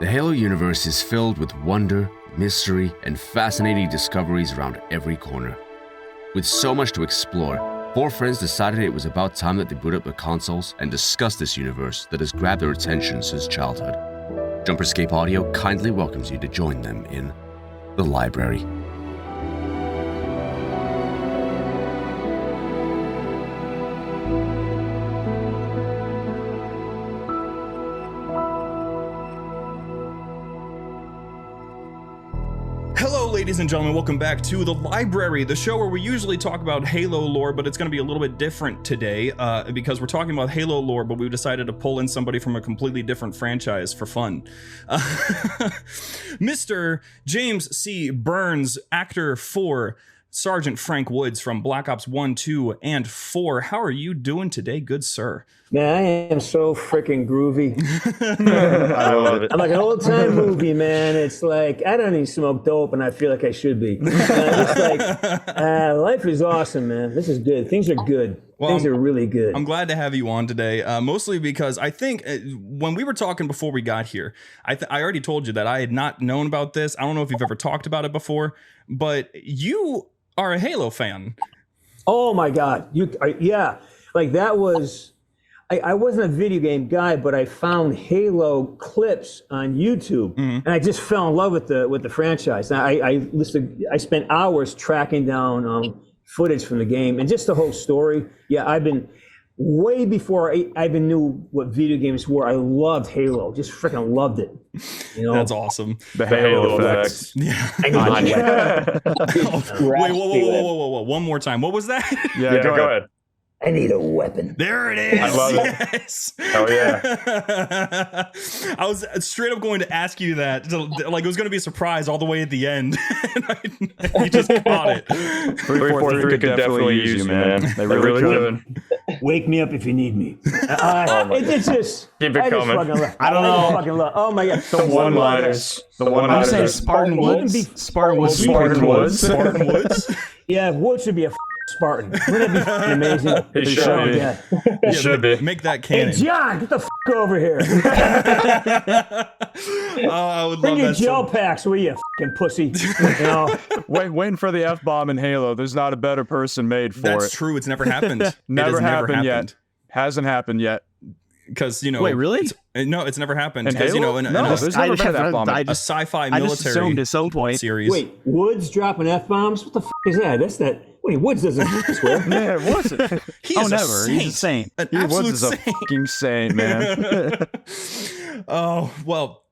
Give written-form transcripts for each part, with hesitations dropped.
The Halo universe is filled with wonder, mystery, and fascinating discoveries around every corner. With so much to explore, four friends decided it was about time that they boot up their consoles and discuss this universe that has grabbed their attention since childhood. JumperScape Audio kindly welcomes you to join them in the library. Hello, ladies and gentlemen, welcome back to The Library, the show where we usually talk about Halo lore, but it's going to be a little bit different today because we're talking about Halo lore, but we've decided to pull in somebody from a completely different franchise for fun. Mr. James C. Burns, actor for Sergeant Frank Woods from Black Ops 1, 2, and 4. How are you doing today, good sir? Man, I am so freaking groovy. I love it. I'm like an old time movie, man. It's like I don't even smoke dope, and I feel like I should be. It's like life is awesome, man. This is good. Things are good. Things are really good. I'm glad to have you on today, mostly because I think when we were talking before we got here, I already told you that I had not known about this. I don't know if you've ever talked about it before, but you are a Halo fan. Oh my God! Yeah, like that was. I wasn't a video game guy, but I found Halo clips on YouTube, and I just fell in love with the franchise. I spent hours tracking down footage from the game and just the whole story. Yeah, I've been way before I even knew what video games were. I loved Halo, just freaking loved it. You know? That's awesome. The Halo effects. Yeah. Wait, whoa. One more time. What was that? Yeah, go ahead. I need a weapon. There it is. I love it. Yes. Oh yeah. I was straight up going to ask you that, like it was going to be a surprise all the way at the end. You just caught it. 343 could definitely use you, man. They really could. Wake me up if you need me. It's just keep it coming. I don't know. Oh my God. The one-liners. I'm saying Spartan Woods. Spartan Woods. Yeah, Woods should be a Spartan. Wouldn't it be amazing? He should be. Yeah. He should be. Make that canon. Hey, John, get the over here. I would Bring love your that. gel packs, will you, fucking pussy? You know? Waiting for the F-bomb in Halo. There's not a better person made for it. That's true. It's never happened. Never happened yet. Hasn't happened yet. Because, you know... Wait, really? No, it's never happened. In Because, you know, No, there's never been an F-bomb. a sci-fi I just military assumed at some point. series. Wait, Woods dropping F-bombs? What the is that? That's that... Wait, Woods doesn't swear. Yeah, it wasn't. He is a never. saint. He's a saint. An He absolute was a saint. fucking saint, man. Oh, well...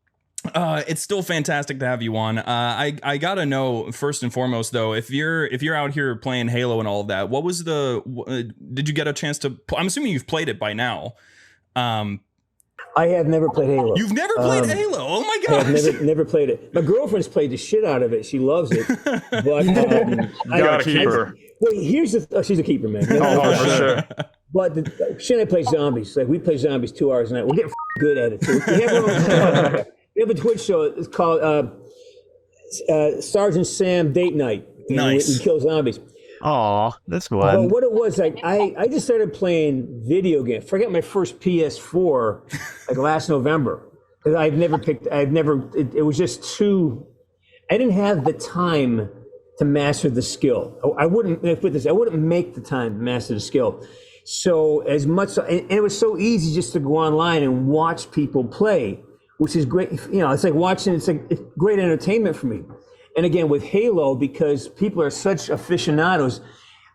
it's still fantastic to have you on. I gotta know first and foremost though, if you're out here playing Halo and all of that, what was did you get a chance to? I'm assuming you've played it by now. I have never played Halo. You've never played Halo? Oh my gosh! I've never played it. My girlfriend's played the shit out of it. She loves it. But You gotta keep her. Wait, here's the. She's a keeper, man. Oh, for sure. But she and I play zombies. Like we play zombies 2 hours a night. We're getting good at it too. We have a Twitch show. It's called Sergeant Sam Date Night. Nice. We kill zombies. Aw, that's But fun. what it was, like, I just started playing video games. Forget my first PS4, like last November. Because it was just too, I didn't have the time to master the skill. I wouldn't make the time to master the skill. So and it was so easy just to go online and watch people play, which is great. You know, it's like it's great entertainment for me. And again, with Halo, because people are such aficionados,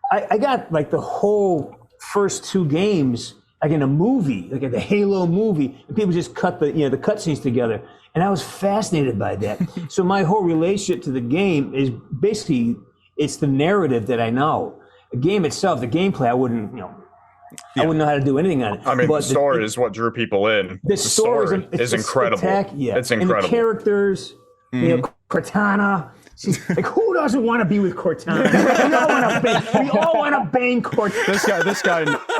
I got like the whole first 2 games, like in a movie, like the Halo movie, and people just cut the cutscenes together. And I was fascinated by that. So my whole relationship to the game is basically, it's the narrative that I know. The game itself, the gameplay, I wouldn't know how to do anything on it. I mean, but the story is what drew people in. The story is incredible. Yeah. It's incredible. And the characters, you know, Cortana. She's like, who doesn't want to be with Cortana? We all want to bang Cortana.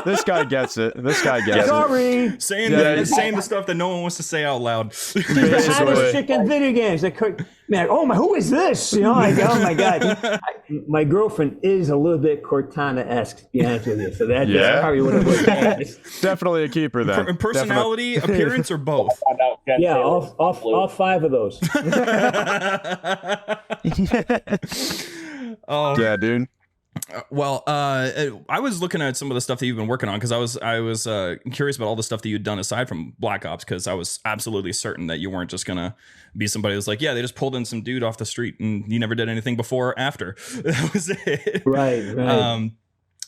This guy gets it. This guy gets it. saying the stuff that no one wants to say out loud. She's the hottest chick in video games. Like, man, oh my, who is this? You know, like, oh my God. My girlfriend is a little bit Cortana-esque, to be honest with you. So that's probably what it was. Definitely a keeper then. Personality, appearance, or both? Yeah, all 5 of those. Oh Yeah, dude. Well, I was looking at some of the stuff that you've been working on because I was curious about all the stuff that you'd done aside from Black Ops, because I was absolutely certain that you weren't just gonna be somebody that's like, yeah, they just pulled in some dude off the street and you never did anything before or after. That was it. Right.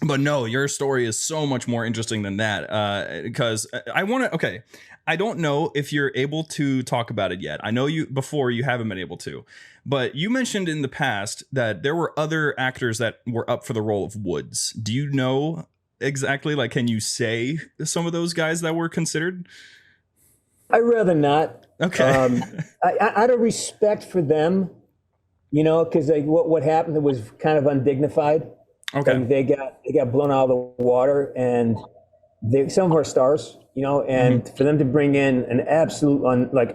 But no, your story is so much more interesting than that. Because I want to. Okay, I don't know if you're able to talk about it yet. I know you haven't been able to. But you mentioned in the past that there were other actors that were up for the role of Woods. Do you know exactly, like, can you say some of those guys that were considered? I'd rather not. Okay. Out of respect for them, you know, because what happened was kind of undignified. Okay. Like they got blown out of the water, and some of our stars, you know, and for them to bring in an absolute,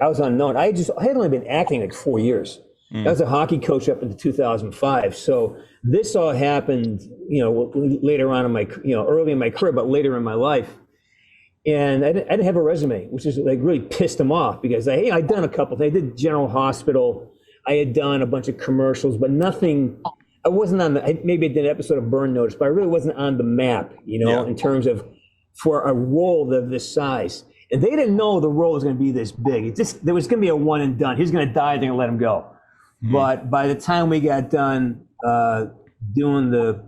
I was unknown. I had only been acting like 4 years. I was a hockey coach up into 2005. So this all happened, you know, later on in my, you know, early in my career, but later in my life. And I didn't have a resume, which is like really pissed them off, because I'd done a couple things. I did General Hospital. I had done a bunch of commercials, but nothing. I wasn't on maybe I did an episode of Burn Notice, but I really wasn't on the map, you know, in terms of for a role of this size. And they didn't know the role was going to be this big. There was going to be a one and done. He's going to die. They're going to let him go. But by the time we got done doing when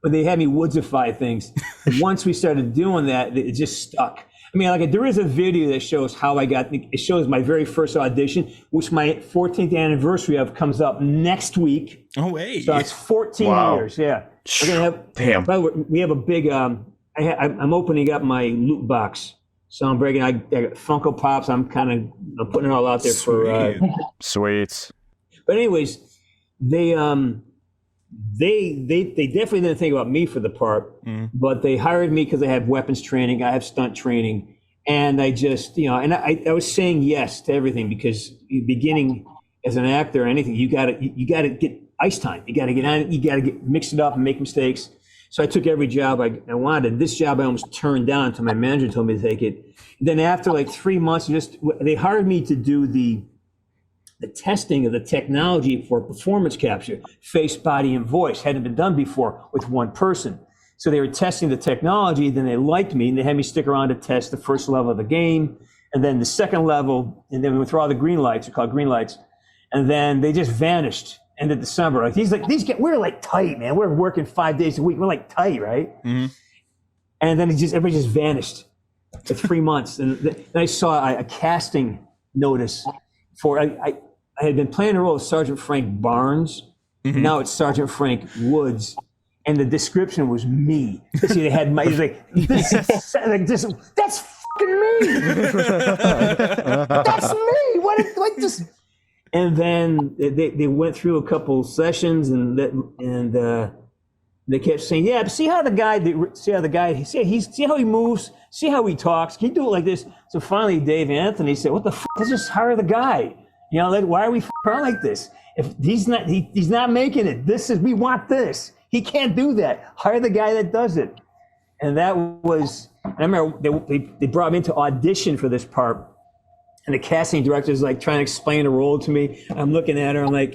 they had me woodsify things, once we started doing that, it just stuck. I mean, like, there is a video that shows how it shows my very first audition, which my 14th anniversary of comes up next week. Oh, wait. So it's 14 years. Yeah. We're gonna have, Damn. By the way, we have a big, I'm opening up my loot box. So I'm breaking. I got Funko Pops. I'm putting it all out there for. Sweet. But anyways, they definitely didn't think about me for the part, but they hired me because I have weapons training. I have stunt training, and I just, you know, and I was saying yes to everything, because beginning as an actor or anything, you gotta get ice time. You gotta get on it. You gotta mix it up and make mistakes. So I took every job I wanted. This job I almost turned down until my manager told me to take it. Then after like 3 months, they hired me to do the testing of the technology for performance capture, face, body, and voice. Hadn't been done before with one person. So they were testing the technology, then they liked me, and they had me stick around to test the first level of the game, and then the second level, and then we went through all the green lights, they're called green lights, and then they just vanished. End of December. Like we're like tight, man. We're working 5 days a week. We're like tight, right? And then everybody just vanished for 3 months. And then I saw a casting notice for, I had been playing the role of Sergeant Frank Barnes. Now it's Sergeant Frank Woods. And the description was me. See, they had my, that's fucking me. That's me. What this? And then they went through a couple sessions, and they kept saying, "Yeah, but see how he moves, see how he talks. Can you do it like this?" So finally, Dave Anthony said, "What the fuck? Let's just hire the guy. You know, like, why are we around like this? If he's not making it. We want this. He can't do that. Hire the guy that does it." And that was. I remember they brought me in to audition for this part. And the casting director is like trying to explain the role to me. I'm looking at her. I'm like,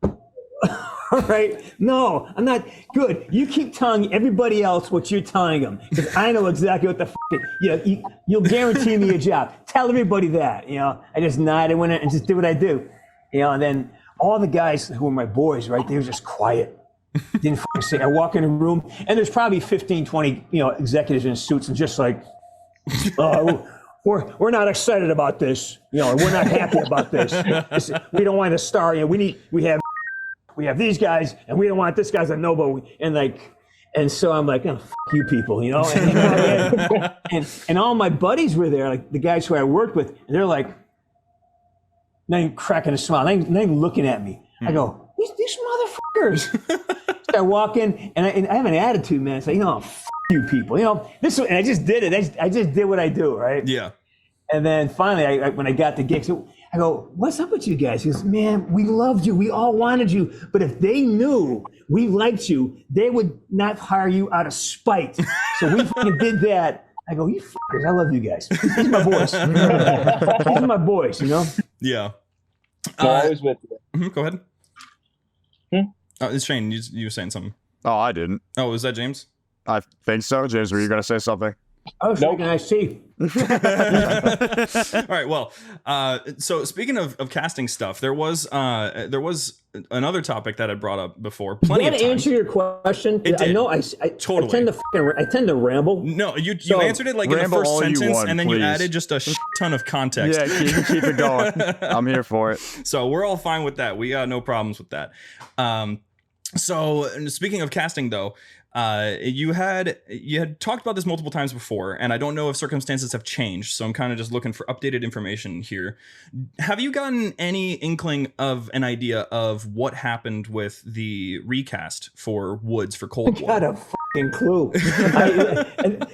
all right, no, I'm not good. You keep telling everybody else what you're telling them, because I know exactly what the you'll guarantee me a job. Tell everybody that, you know. I just nodded, went in and just did what I do, you know. And then all the guys who were my boys, right, they were just quiet. Didn't say. I walk in a room and there's probably 15, 20, you know, executives in suits and just like, We're not excited about this. You know, we're not happy about this. We don't want a star. You know, we have these guys, and we don't want this guy's a nobody. And so I'm like, oh, f you people, you know. And all my buddies were there, like the guys who I worked with, and they're like, not even cracking a smile, not even looking at me. I go, these motherfuckers. So I walk in, and I have an attitude, man. It's like, you know, f you people, you know. And I just did it. I just did what I do, right? Yeah. And then finally, when I got the gig, so I go, what's up with you guys? He goes, man, we loved you. We all wanted you. But if they knew we liked you, they would not hire you out of spite. So we fucking did that. I go, you fuckers, I love you guys. These are my boys. These are my boys, you know? Yeah. No, I was with you. Go ahead. It's Shane. You were saying something. Oh, I didn't. Oh, was that James? I think so. James, were you going to say something? I was thinking I see. All right. Well, so speaking of casting stuff, there was another topic that I brought up before. Plenty of Did times. that answer your question? It did. I know. I Totally. I tend to ramble. No, you So, answered it like in the ramble first all you sentence, want, and then you please. added just a ton of context. Yeah, keep it going. I'm here for it. So we're all fine with that. We got no problems with that. So speaking of casting, though, you had talked about this multiple times before, and I don't know if circumstances have changed. So I'm kind of just looking for updated information here. Have you gotten any inkling of an idea of what happened with the recast for Woods for Cold War? Got a fucking clue.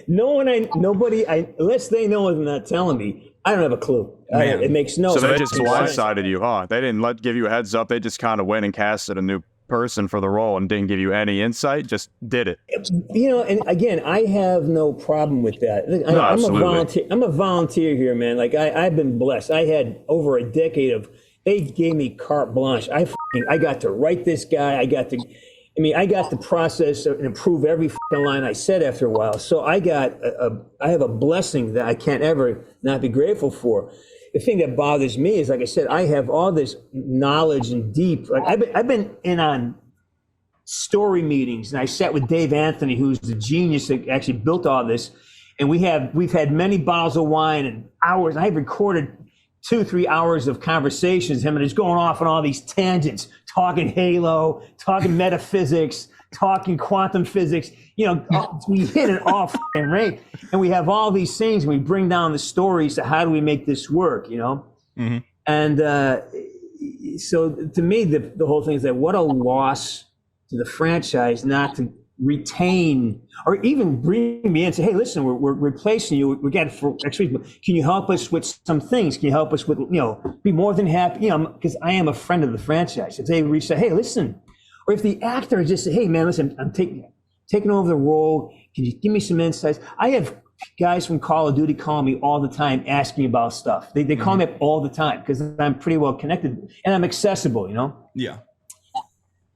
Nobody, unless they know and not telling me, I don't have a clue. Man. It makes no So sense. they just blindsided you, huh? They didn't give you a heads up. They just kind of went and casted a new person for the role and didn't give you any insight. Just did it. You know, and again, I have no problem with that. I'm absolutely. a volunteer. I'm a volunteer here, man. Like I've been blessed. I had over a decade of. They gave me carte blanche. I got to write this guy. I got to process and improve every fucking line I said after a while. So I have a blessing that I can't ever not be grateful for. The thing that bothers me is, like I said, I have all this knowledge and deep. Like I've been in on story meetings, and I sat with Dave Anthony, who's the genius that actually built all this. And we've had many bottles of wine and hours. I've recorded 2-3 hours of conversations with him, and he's going off on all these tangents, talking Halo, talking metaphysics, talking quantum physics. You know, we hit it all fucking right. And we have all these things, and we bring down the stories to how do we make this work, you know? Mm-hmm. And so to me, the whole thing is that what a loss to the franchise not to retain or even bring me in and say, hey, listen, we're replacing you. We got for next week. Can you help us with some things? Can you help us with, you know, be more than happy, you know, because I am a friend of the franchise. If they reach out, hey, listen, or if the actor just say, hey, man, listen, I'm taking over the role. Can you give me some insights? I have guys from Call of Duty call me all the time asking me about stuff. They call me up all the time because I'm pretty well connected and I'm accessible, you know? Yeah.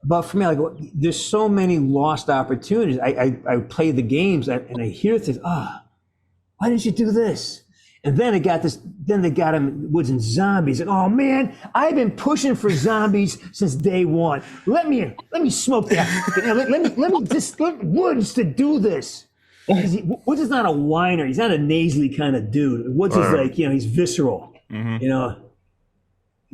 But for me, like, there's so many lost opportunities. I play the games and I hear things, why didn't you do this? And then they got him Woods and zombies. And oh man, I've been pushing for zombies since day one. Let me smoke that. let me just let Woods to do this. Woods is not a whiner. He's not a nasally kind of dude. Woods is like, you know, he's visceral. Mm-hmm. You know.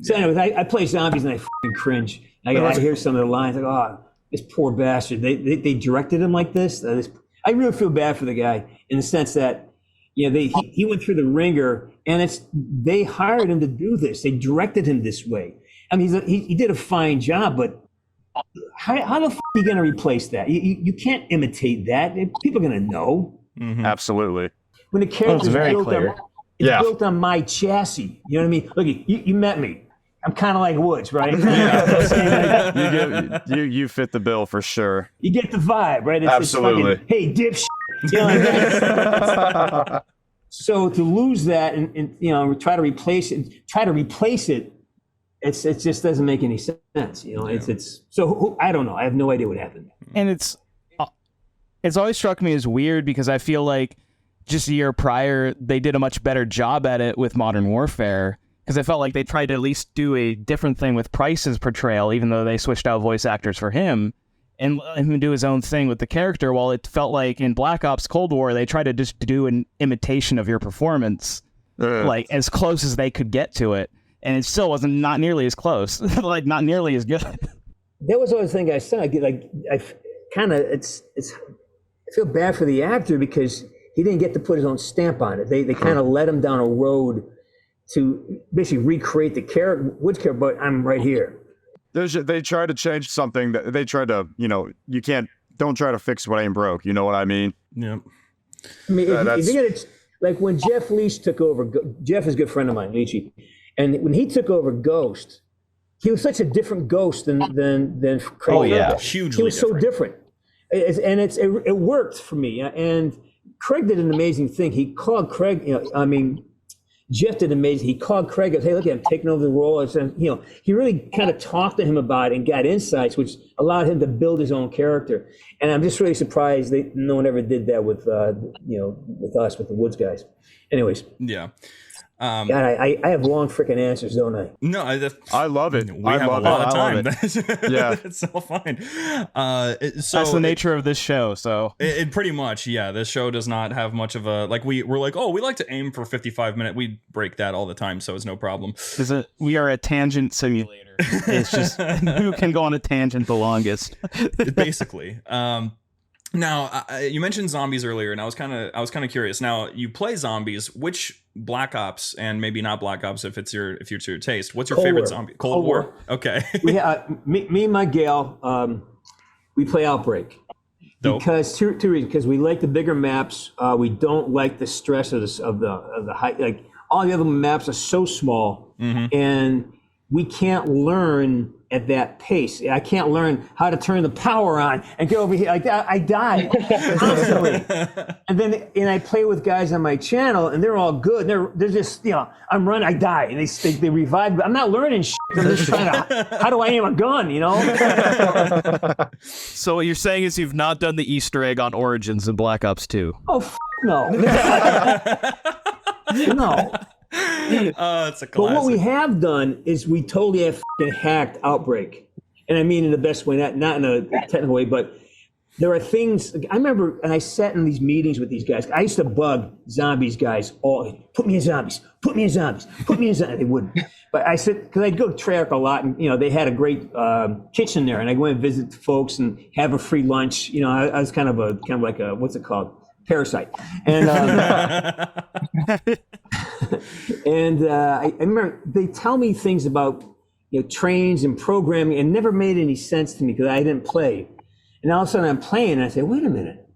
So anyways, I play zombies and I fucking cringe. I hear some of the lines like, oh, this poor bastard. They directed him like this. I really feel bad for the guy in the sense that, you know, he went through the ringer, and they hired him to do this. They directed him this way. I mean, he did a fine job, but how the f*** are you going to replace that? You can't imitate that. People are going to know. Mm-hmm. Absolutely. When the character's built on my chassis, you know what I mean? Look, you met me. I'm kind of like Woods, right? You fit the bill for sure. You get the vibe, right? Absolutely. It's fucking, hey, dipshit. You know, like that. So to lose that and you know try to replace it, it just doesn't make any sense. You know, it's so I don't know. I have no idea what happened. And it's always struck me as weird because I feel like just a year prior they did a much better job at it with Modern Warfare. Because I felt like they tried to at least do a different thing with Price's portrayal, even though they switched out voice actors for him, and let him do his own thing with the character. While it felt like in Black Ops Cold War, they tried to just do an imitation of your performance, like as close as they could get to it, and it still wasn't not nearly as close, like not nearly as good. That was always the thing I said. I feel bad for the actor because he didn't get to put his own stamp on it. They kind of led him down a road to basically recreate the character, Woods character, but I'm right here. They try to change something that they try to, you know, don't try to fix what ain't broke. You know what I mean? Yeah. I mean, if you get it, like when Jeff Leach took over, Jeff is a good friend of mine, Leachy, And when he took over Ghost, he was such a different Ghost than Craig. Oh yeah, hugely. He was so different, it worked for me. And Craig did an amazing thing. He called Craig. Jeff did amazing. He called Craig and said, hey, look, I'm taking over the role. And, he really kind of talked to him about it and got insights, which allowed him to build his own character. And I'm just really surprised no one ever did that with us, with the Woods guys. Anyways. Yeah. God, I have long freaking answers, don't I? No, I love it. We have a lot of time. Yeah, it's all fine. So that's the nature of this show. So it pretty much, yeah. This show does not have much of a we're like, oh, we like to aim for 55 minutes. We break that all the time, so it's no problem. We are a tangent simulator. It's just who can go on a tangent the longest, basically. Now, you mentioned zombies earlier, and I was kind of curious. Now, you play zombies. Which Black Ops, and maybe not Black Ops if it's your taste? What's your favorite zombie? Cold War. Okay. Me and my gal, we play Outbreak. Dope. Because two reasons. Because we like the bigger maps. We don't like the stress of the high. Like all the other maps are so small, and we can't learn at that pace. I can't learn how to turn the power on and get over here. Like I die constantly. And I play with guys on my channel, and they're all good. They're just, I'm running, I die, and they revive. I'm not learning shit. I'm just trying to, how do I aim a gun? So what you're saying is you've not done the Easter egg on Origins in Black Ops 2? Oh no. No. It's a classic. But what we have done is we totally have hacked Outbreak, and I mean in the best way, not in a technical way, but there are things. I remember, and I sat in these meetings with these guys. I used to bug zombies guys put me in zombies, put me in zombies, put me in zombies. They wouldn't, but I said, because I'd go to Treyarch a lot, and they had a great kitchen there, and I go and visit folks and have a free lunch. I was kind of like a what's it called? Parasite. And I remember they tell me things about trains and programming, and never made any sense to me because I didn't play. And all of a sudden I'm playing, and I say, wait a minute.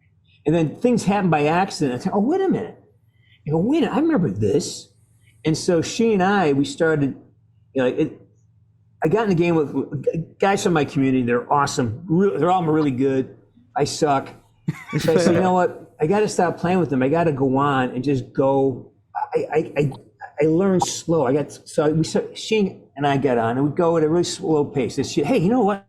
And then things happen by accident. I say, oh, wait a minute. I go, wait a minute, I remember this. And so she and I, we started, I got in the game with guys from my community. They're awesome. They're all really good. I suck. So I said, you know what? I got to stop playing with them. I got to go on and just go. I learned slow. She and I got on, and we go at a really slow pace. And she, hey, you know what?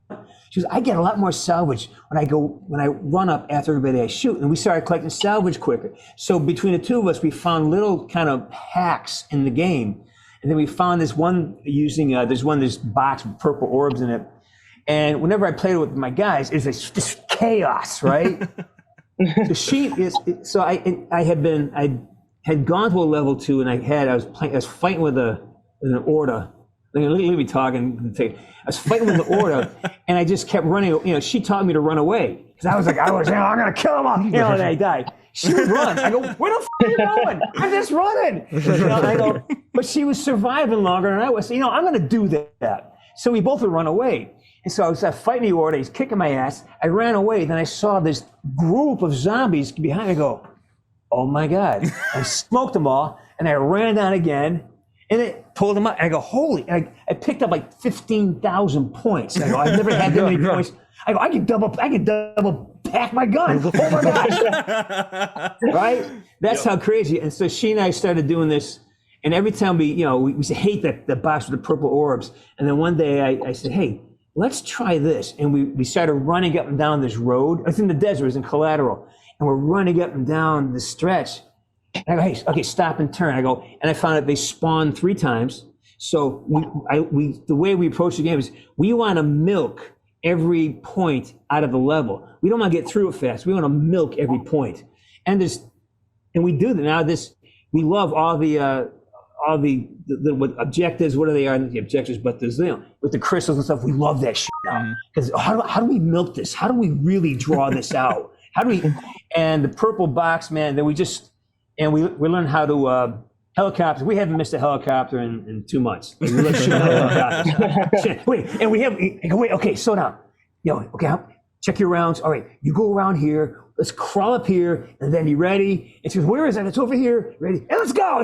She goes, I get a lot more salvage when I run up after everybody I shoot. And we started collecting salvage quicker. So between the two of us, we found little kind of hacks in the game. And then we found this one using, this box with purple orbs in it. And whenever I played it with my guys, it's just chaos, right? I had gone to a level 2, and I was fighting with an Orda. Let me talk and take. I was fighting with the Orda, and I just kept running. She taught me to run away because I was I'm gonna kill him all, and I died. She would run. I go, where the f are you going? I'm just running. I go, but she was surviving longer than I was. So, I'm gonna do that. So we both would run away. And so I was fighting the Orda. He's kicking my ass. I ran away. Then I saw this group of zombies behind me. I go, oh my God. I smoked them all. And I ran down again. And it pulled them up. And I go, holy. And I picked up like 15,000 points. And I go, I've never had that many points. I go, I can double pack my gun. Oh my gosh. Right? That's how crazy. And so she and I started doing this. And every time we hate the box with the purple orbs. And then one day I said, hey, let's try this. And we started running up and down this road. It's in the desert, it's in Collateral. And we're running up and down the stretch. And I go, hey, okay, stop and turn. I go, and I found out they spawn 3 times. So the way we approach the game is we want to milk every point out of the level. We don't want to get through it fast. We want to milk every point. And we do that now. We love all the what objectives, what are they are the objectives, but there's with the crystals and stuff, we love that shit now. Because how do we milk this? How do we really draw this out? And the purple box, man, then we learned how to helicopter. We haven't missed a helicopter in 2 months. We love shooting helicopters. Wait, okay, slow down. Okay, check your rounds. All right, you go around here. Let's crawl up here, and then you ready? And she goes, where is it? It's over here. Ready? And let's go.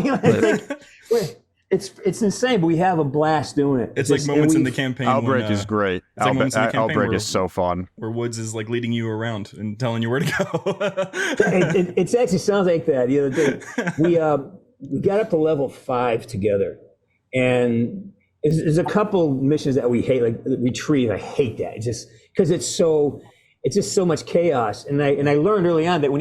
It's insane, but we have a blast doing it. It's like moments in the campaign. Outbreak is great. It's like moments in the campaign Outbreak is so fun. where Woods is like leading you around and telling you where to go. It actually sounds like that. The other day, we got up to level 5 together, and there's a couple missions that we hate, like retrieve. I hate that. It's just because it's just so much chaos. And I learned early on that if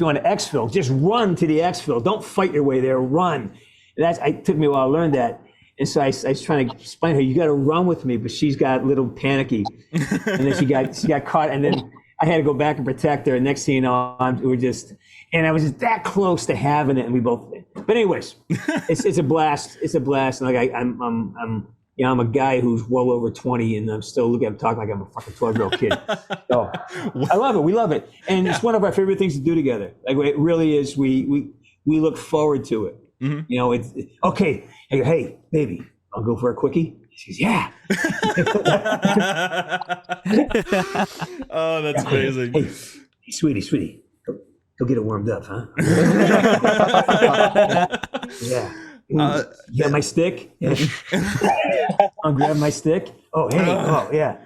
you want to exfil, just run to the exfil. Don't fight your way there. Run. And it took me a while to learn that. And so I was trying to explain to her, you got to run with me, but she's got a little panicky. And then she got caught, and then I had to go back and protect her. And next thing you know, I was just that close to having it, and we both. But anyways, it's a blast. It's a blast. And like I'm a guy who's well over 20, and I'm still talking like I'm a fucking 12-year-old kid. So I love it. We love it, and it's one of our favorite things to do together. Like it really is. We look forward to it. Mm-hmm. You know, it's okay. I go, hey, baby, I'll go for a quickie. She goes, yeah. Oh, that's amazing. Hey, sweetie, go get it warmed up, huh? Yeah. You got my stick? Yeah. I'll grab my stick. Oh, hey. Oh, yeah.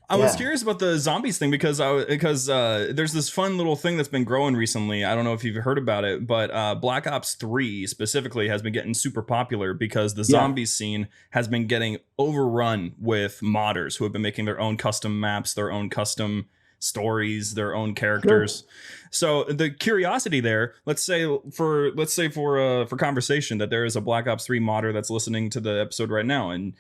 I was curious about the zombies thing because there's this fun little thing that's been growing recently. I don't know if you've heard about it, but Black Ops 3 specifically has been getting super popular because the zombies scene has been getting overrun with modders who have been making their own custom maps, their own custom stories, their own characters. Sure. So the curiosity there, let's say for conversation that there is a Black Ops 3 modder that's listening to the episode right now, and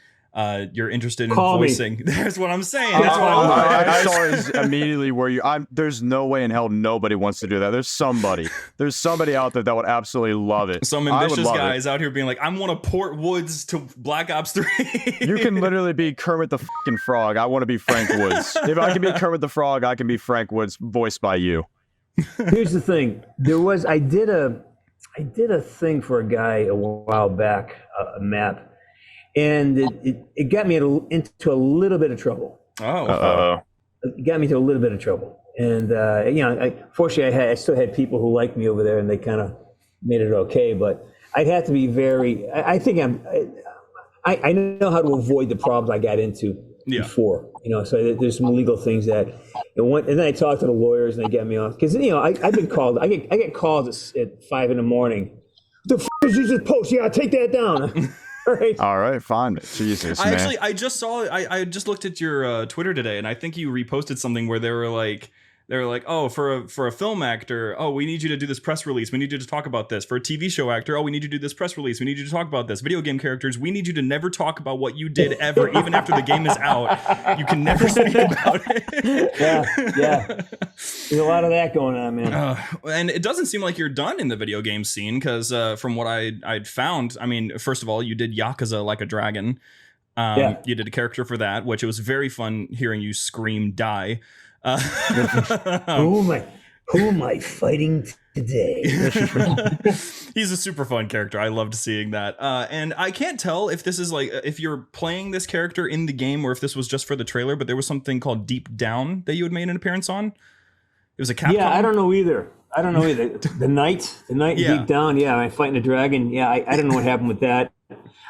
you're interested in voicing. That's what I'm saying. That's what I saw is immediately where there's no way in hell nobody wants to do that. There's somebody out there that would absolutely love it. Some ambitious guys out here being like, I want to port Woods to Black Ops 3. You can literally be Kermit the fucking Frog. I want to be Frank Woods. If I can be Kermit the Frog, I can be Frank Woods, voiced by you. Here's the thing. I did a thing for a guy a while back, a map. And it got me into a little bit of trouble. Oh, it got me into a little bit of trouble. And fortunately, I still had people who liked me over there, and they kind of made it okay. But I'd have to be very. I think I know how to avoid the problems I got into before. So there's some legal things that. And then I talked to the lawyers, and they get me off because I've been called. I get calls at 5 a.m. The f*** is you just post? Yeah, take that down. All right, fine. Jesus, man. I just saw. I just looked at your Twitter today, and I think you reposted something where they were like, oh, for a film actor, oh, we need you to do this press release. We need you to talk about this. For a TV show actor, oh, we need you to do this press release. We need you to talk about this. Video game characters, we need you to never talk about what you did ever, even after the game is out. You can never speak about it. Yeah. There's a lot of that going on, man. And it doesn't seem like you're done in the video game scene because from what I'd found, I mean, first of all, you did Yakuza Like a Dragon. You did a character for that, which it was very fun hearing you scream die. Who am I fighting today? He's a super fun character. I loved seeing that. And I can't tell if this is like if you're playing this character in the game or if this was just for the trailer, but there was something called Deep Down that you had made an appearance on. It was a Capcom. Yeah, I don't know either. The night Deep Down. Yeah, I'm fighting a dragon. Yeah, I don't know what happened with that.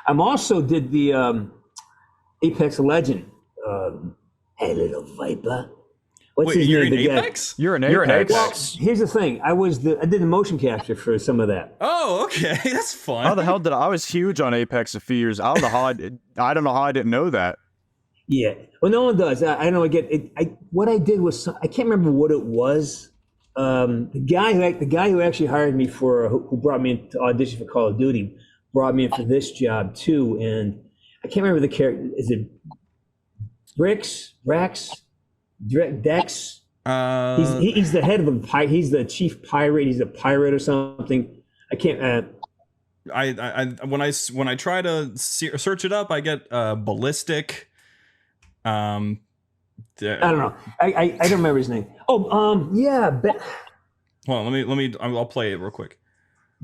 I'm also did the Apex Legend. Hey, little viper. Wait, you're in Apex? You're in Apex. Well, here's the thing. I did the motion capture for some of that. Oh, okay. That's fun. How the hell did I was huge on Apex a few years. I don't know how I didn't know that. Yeah. Well, no one does. I don't know. What I did was I can't remember what it was. The guy who actually hired me who brought me in to audition for Call of Duty brought me in for this job too, and I can't remember the character. Is it Rex? Dex. He's the head of the pirate. He's the chief pirate. He's a pirate or something. I can't. When I try to search it up, I get ballistic. I don't know. I don't remember his name. Yeah. Hold on, let me. I'll play it real quick.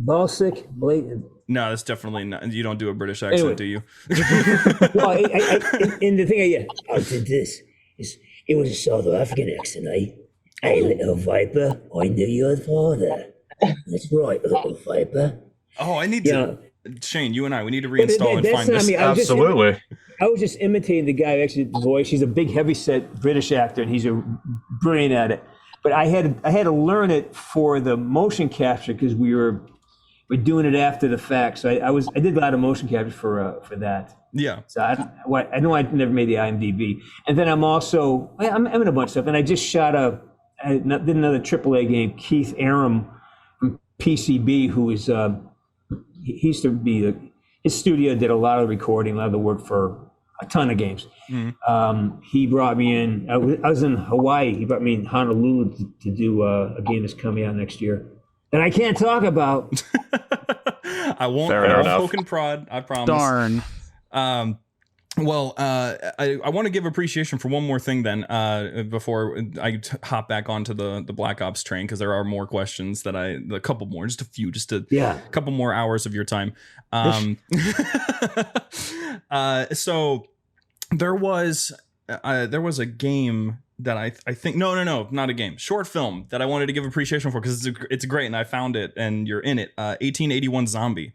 Balsic, blatant. No, that's definitely not. You don't do a British accent, do you? Well, and the thing I did this is. It was a South African accent, eh? Hey, little viper, I knew your father. That's right, little viper. Oh, I need to. Shane, you and we need to reinstall and that's find not this. me. I was Absolutely. just imitating the guy who actually did the voice. He's a big, heavy-set British actor, and he's a brilliant at it. But I had to learn it for the motion capture because we're doing it after the fact. So I did a lot of motion capture for that. Yeah. So I know I never made the IMDb, and then I'm in a bunch of stuff, and I just shot did another AAA game. Keith Aram from PCB, who is he used to be his studio did a lot of the recording, a lot of the work for a ton of games. Mm-hmm. He brought me in. I was in Hawaii. He brought me in Honolulu to do a game that's coming out next year that I can't talk about. I won't. Poke and prod. I promise. Darn. Well, I want to give appreciation for one more thing then, before I hop back onto the Black Ops train, because there are more questions that a couple more, just a few, a couple more hours of your time. So there was a game that I think, no, not a game, short film that I wanted to give appreciation for because it's great and I found it and you're in it. 1881 Zombie.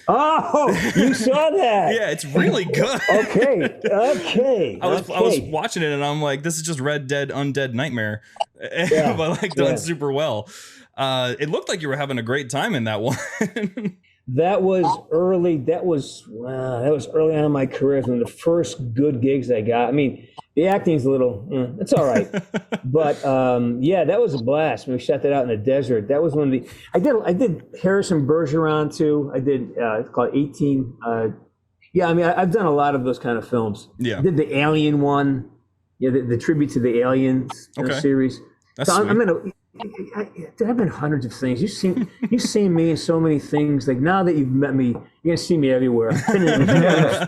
Oh, you saw that? Yeah, it's really good. Okay. I was watching it and I'm like, this is just Red Dead Undead Nightmare, but done super well. It looked like you were having a great time in that one. That was early. That was early on in my career. It was one of the first good gigs I got. I mean, the acting's a little, it's all right, but that was a blast. We shot that out in the desert. That was one of the. I did Harrison Bergeron too. I did it's called 18. I mean, I've done a lot of those kind of films. Yeah, I did the Alien one. Yeah, the tribute to the Aliens series. That's so sweet. I've been hundreds of things. You've seen me in so many things. Like now that you've met me, you're gonna see me everywhere.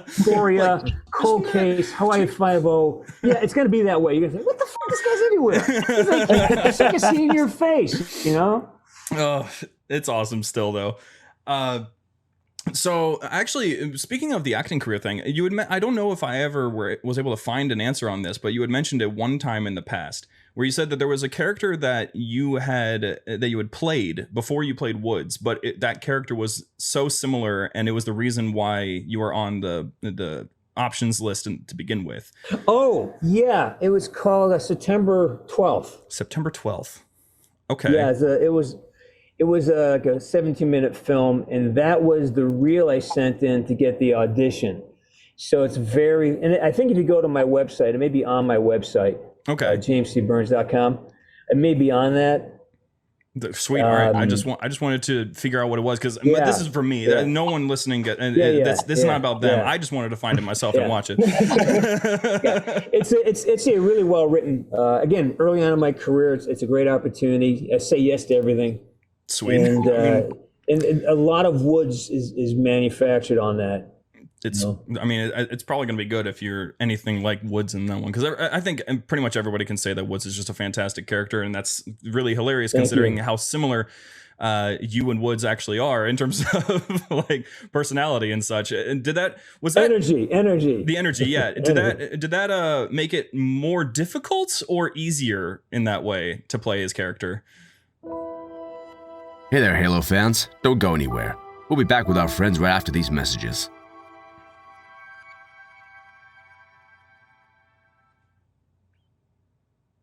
Euphoria, Cold Case, Hawaii Five-0. Yeah, it's gonna be that way. You're gonna say, "What the fuck? This guy's everywhere." It's like a scene in your face, you know. Oh, it's awesome still though. So actually, speaking of the acting career thing, you had I don't know if I ever was able to find an answer on this, but you had mentioned it one time in the past where you said that there was a character that you had played before you played Woods, but that character was so similar, and it was the reason why you were on the options list to begin with. Oh yeah, it was called September 12th. September 12th. Okay. Yeah, it was like a 17-minute film, and that was the reel I sent in to get the audition. So it's and I think if you go to my website, it may be on my website. Okay. JamesCburns.com. It may be on that. Sweet. All right. I just wanted to figure out what it was because this is for me. Yeah. No one listening. This is not about them. Yeah. I just wanted to find it myself and watch it. It's a really well written. Again, early on in my career, it's a great opportunity. I say yes to everything. Sweet. And a lot of Woods is manufactured on that. It's probably going to be good if you're anything like Woods in that one, because I think pretty much everybody can say that Woods is just a fantastic character, and that's really hilarious considering how similar you and Woods actually are in terms of like personality and such. And was that energy? The energy, yeah. Did that make it more difficult or easier in that way to play his character? Hey there, Halo fans. Don't go anywhere. We'll be back with our friends right after these messages.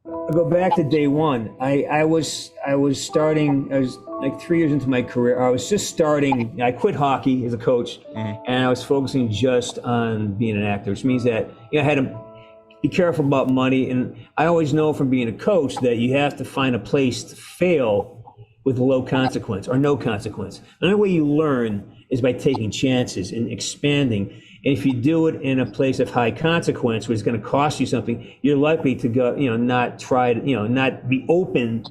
I'll go back to day one. I was like 3 years into my career. I was just starting. I quit hockey as a coach, and I was focusing just on being an actor, which means that I had to be careful about money. And I always know from being a coach that you have to find a place to fail with low consequence or no consequence. The only way you learn is by taking chances and expanding. And if you do it in a place of high consequence, where it's going to cost you something, you're likely to go, not be open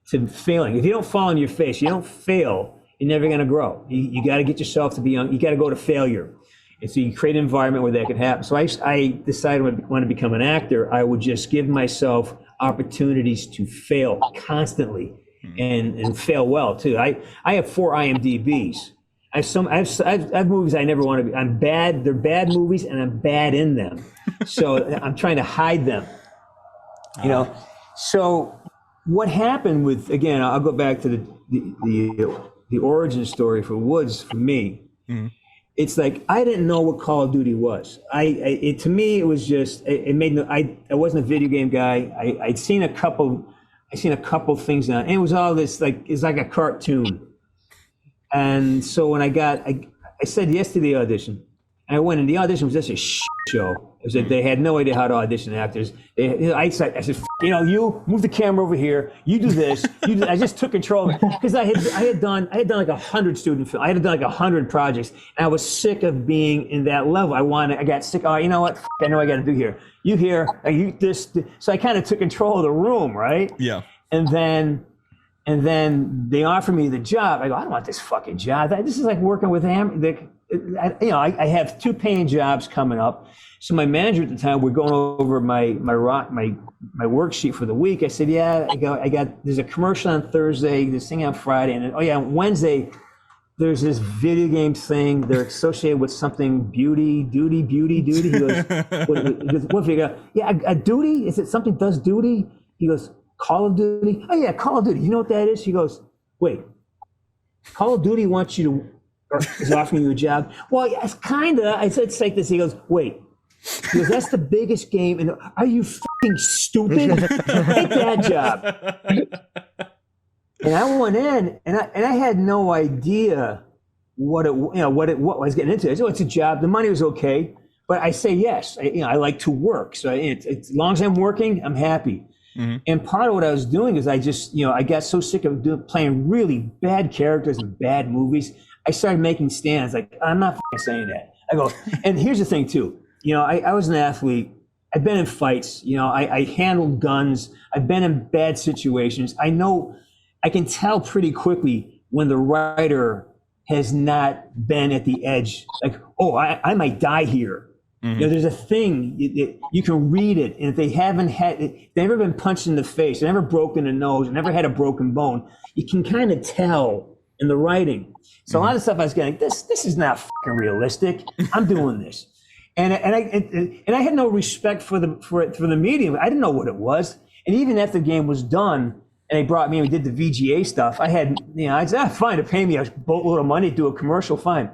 to failing. If you don't fall on your face, you don't fail, you're never going to grow. You got to get yourself to be you got to go to failure. And so you create an environment where that can happen. So I decided when I wanted to become an actor, I would just give myself opportunities to fail constantly and fail well too. I have 4 IMDb's. I have movies I never want to be. I'm bad. They're bad movies, and I'm bad in them. So I'm trying to hide them. So what happened with, again, I'll go back to the origin story for Woods for me. it's like I didn't know what Call of Duty was. To me it was just it made no. I wasn't a video game guy. I'd seen a couple things on, and it was all this like it's like a cartoon. And so when I said yes to the audition, and I went, and the audition was just a show. It was that they had no idea how to audition actors. I said, you move the camera over here. You do this. I just took control because I had done like 100 student films. I had done like 100 projects, and I was sick of being in that level. I got sick. Oh, you know what? I know what I got to do here. You here? You this. So I kind of took control of the room, right? Yeah. And then they offered me the job. I go, I don't want this fucking job. This is like working with I have 2 paying jobs coming up. So my manager at the time, we're going over my worksheet for the week. I said, yeah, I got there's a commercial on Thursday, this thing on Friday, and on Wednesday, there's this video game thing. They're associated with something duty. He goes, what if you go? Yeah, a duty? Is it something does duty? He goes, Call of Duty? Oh yeah, Call of Duty. You know what that is? He goes, wait, Call of Duty wants you to, or is offering you a job? Well, yes, kinda. I said, it's like this. He goes, wait. He goes, that's the biggest game. And are you fucking stupid? Take that job. And I went in, and I had no idea what I was getting into. I said, it's a job. The money was okay, but I say yes. I like to work. So as long as I'm working, I'm happy. Mm-hmm. And part of what I was doing is I just, I got so sick of playing really bad characters in bad movies. I started making stands. Like, I'm not saying that. I go, and here's the thing too. I was an athlete. I've been in fights. I handled guns. I've been in bad situations. I can tell pretty quickly when the writer has not been at the edge. Like, oh, I might die here. Mm-hmm. There's a thing you can read it, and if they've never been punched in the face, they've never broken a nose, never had a broken bone, you can kind of tell in the writing. So a lot of stuff I was getting, this is not fucking realistic. I'm doing this, and I had no respect for the medium. I didn't know what it was, and even after the game was done, and they brought me and we did the VGA stuff, I had, I said, fine, to pay me a boatload of money to do a commercial, fine.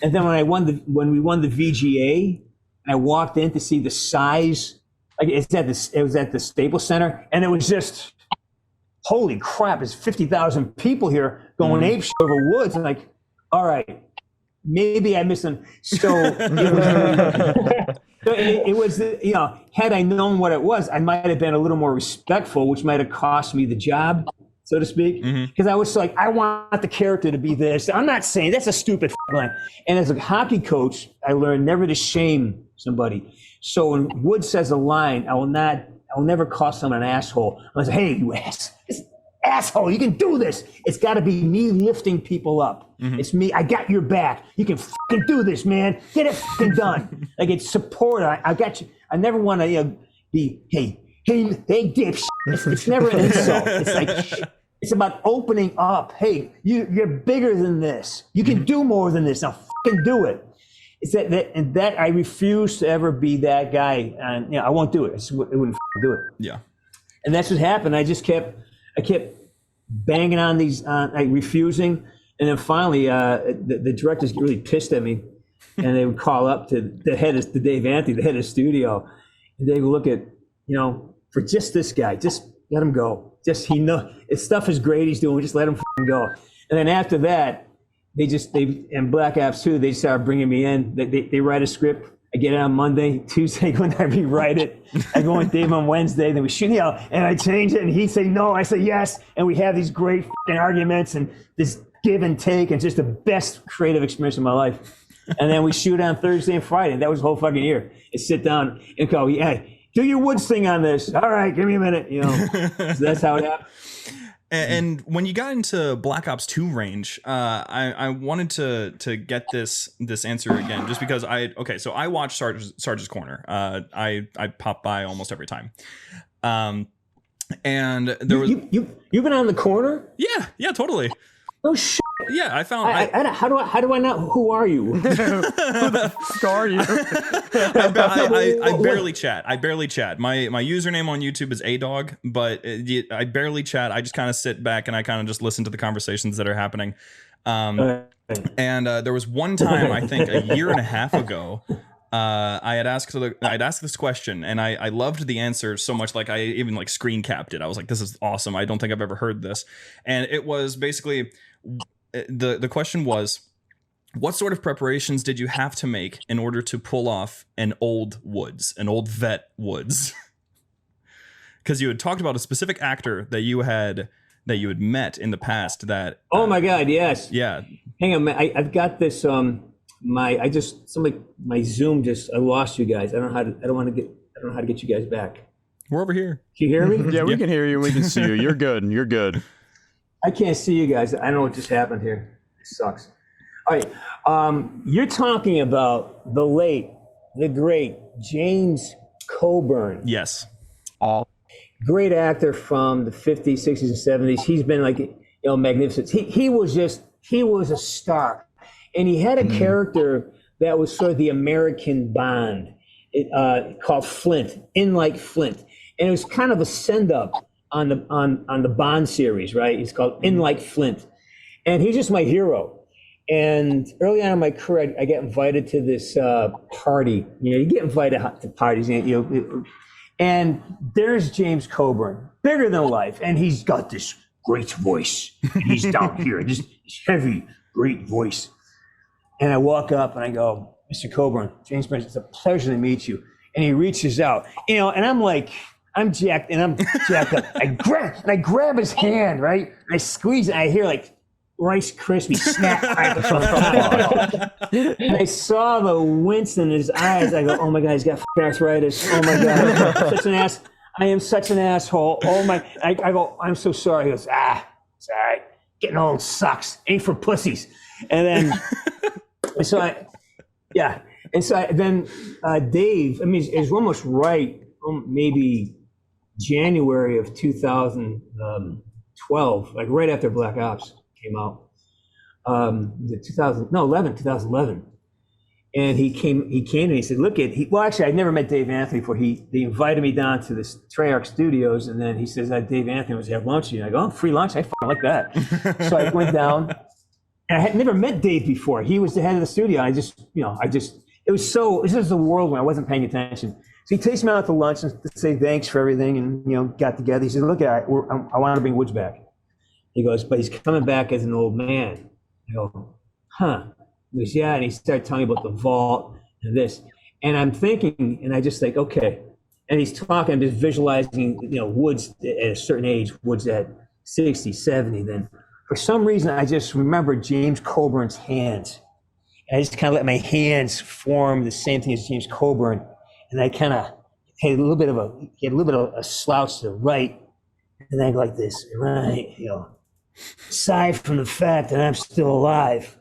And then when we won the VGA. I walked in to see the size. Like it was at the Staples Center, and it was just, holy crap! There's 50,000 people here going ape shit over woods. And like, all right, maybe I missed them. So it was, had I known what it was, I might have been a little more respectful, which might have cost me the job, so to speak. Because I was like, I want the character to be this. I'm not saying that's a stupid line. And as a hockey coach, I learned never to shame somebody. So when Wood says a line, I will never call someone an asshole. I say, hey, you asshole, you can do this. It's got to be me lifting people up. It's me. I got your back. You can fucking do this, man. Get it fucking done. Like, it's support. I got you. I never want to be, hey, dipshit. It's never an insult. It's like, it's about opening up. Hey, you're bigger than this. You can do more than this. Now fucking do it. It's that I refuse to ever be that guy, and I won't do it. I wouldn't do it. Yeah, and that's what happened. I kept banging on these, refusing, and then finally, the directors get really pissed at me, and they would call up to to Dave Anthony, the head of the studio, and they would look at, for just this guy, just let him go. Just his stuff is great. He's doing. Just let him go. And then after that. And Black Ops 2, they started bringing me in. They write a script. I get it on Monday. Tuesday, when I rewrite it, I go with Dave on Wednesday. Then we shoot and I change it, and he'd say no. I say yes, and we have these great arguments and this give and take, and just the best creative experience of my life. And then we shoot on Thursday and Friday. That was the whole fucking year. And sit down and go, yeah, do your Woods thing on this. All right, give me a minute. So that's how it happened. And when you got into Black Ops 2 range, I wanted to get this answer again, just because so I watch Sarge's Corner. I pop by almost every time. And there was you've been on the corner? Yeah, totally. Oh shit. Yeah, I found. How do I not? Who are you? Who the fuck are you? I barely chat. My username on YouTube is adog, but I barely chat. I just kind of sit back and I kind of just listen to the conversations that are happening. And there was one time, I think a year and a half ago, I'd asked this question, and I loved the answer so much, like I even like screen capped it. I was like, this is awesome. I don't think I've ever heard this. And it was basically, the question was, what sort of preparations did you have to make in order to pull off an old vet Woods? Because you had talked about a specific actor that you had met in the past that oh my God, yes. Yeah. Hang on, I've got this my Zoom just, I lost you guys. I don't know how to get you guys back. We're over here. Can you hear me? Yeah, we can hear you. We can see you. You're good. You're good. I can't see you guys. I don't know what just happened here. It sucks. All right. You're talking about the late, the great James Coburn. Yes. Great actor from the 50s, 60s, and 70s. He's been like, magnificent. He was a star. And he had a character that was sort of the American Bond, called Flint, In Like Flint. And it was kind of a send-up on the Bond series, right? It's called In Like Flint. And he's just my hero. And early on in my career, I got invited to this party. You get invited to parties, and there's James Coburn, bigger than life, and he's got this great voice. And he's down here, this heavy, great voice. And I walk up and I go, Mr. Coburn, James Coburn, it's a pleasure to meet you. And he reaches out, and I'm jacked up. I grab his hand, right? And I squeeze it, and I hear like Rice Krispie snap. And I saw the wince in his eyes. I go, oh my God, he's got arthritis. Oh my God, I'm such an ass. I am such an asshole. Oh my, I go, I'm so sorry. He goes, it's all right. Getting old sucks. Ain't for pussies. And then, then Dave, I mean, it was almost right, maybe January of 2012, like right after Black Ops came out. 2011. And he came and he said, actually, I'd never met Dave Anthony before. They invited me down to this Treyarch Studios, and then he says that Dave Anthony was have lunch. And I go, free lunch? I fucking like that. So I went down, and I had never met Dave before. He was the head of the studio. It was the world when I wasn't paying attention. So he takes me out to lunch and to say thanks for everything, and got together. He said, look, I want to bring Woods back. He goes, but he's coming back as an old man. I go, huh? He goes, yeah, and he started telling me about the vault and this. And I'm thinking, and I just think, okay. And he's talking, I'm just visualizing, Woods at a certain age, Woods at 60, 70. Then for some reason, I just remember James Coburn's hands. And I just kind of let my hands form the same thing as James Coburn. And I kind of had a little bit of a slouch to the right. And I go like this, right, aside from the fact that I'm still alive,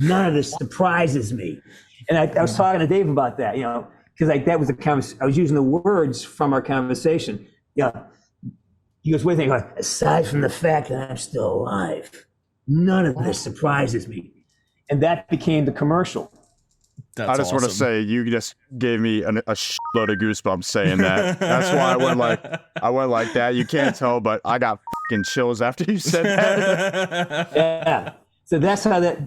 none of this surprises me. And I was talking to Dave about that, because that was the conversation. I was using the words from our conversation. Yeah. He goes, wait a minute, aside from the fact that I'm still alive, none of this surprises me. And that became the commercial. I just want to say, you just gave me a shitload of goosebumps saying that. That's why I went like that. You can't tell, but I got fucking chills after you said that. Yeah. So that's how that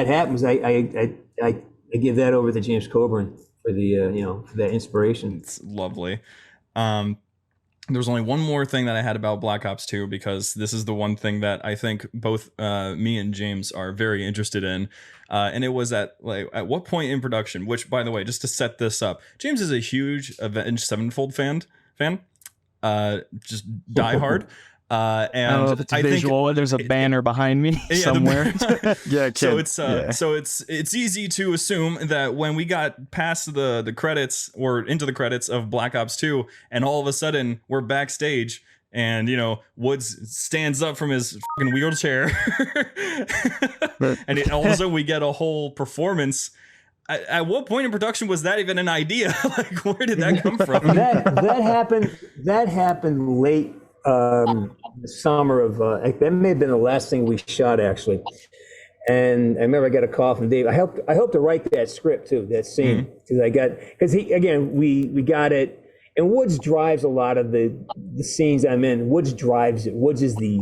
happens. I give that over to James Coburn for the for that inspiration. It's lovely. There was only one more thing that I had about Black Ops 2, because this is the one thing that I think both me and James are very interested in. And it was at what point in production, which, by the way, just to set this up, James is a huge Avenged Sevenfold fan. Just diehard. And I think there's a banner behind me somewhere. Yeah, so it's easy to assume that when we got past the credits or into the credits of Black Ops 2, and all of a sudden we're backstage, and Woods stands up from his fucking wheelchair, and all of a sudden we get a whole performance. At what point in production was that even an idea? Like, where did that come from? That happened late. The summer of that may have been the last thing we shot, actually. And I remember I got a call from Dave. I helped to write that script too, that scene, because we got it. And Woods drives a lot of the scenes I'm in. Woods drives it. Woods is the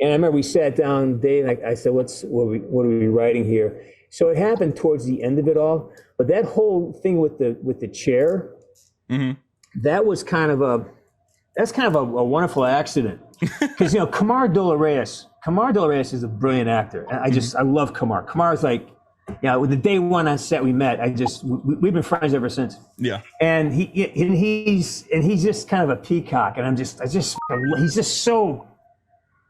And I remember we sat down, Dave, and I said, what are we writing here? So it happened towards the end of it all. But that whole thing with the chair, that was kind of a wonderful accident. Because, Kamar Dolores is a brilliant actor. And I love Kamar. Kamar's like, with the day one on set we met, we've been friends ever since. Yeah. And he's just kind of a peacock. And he's just so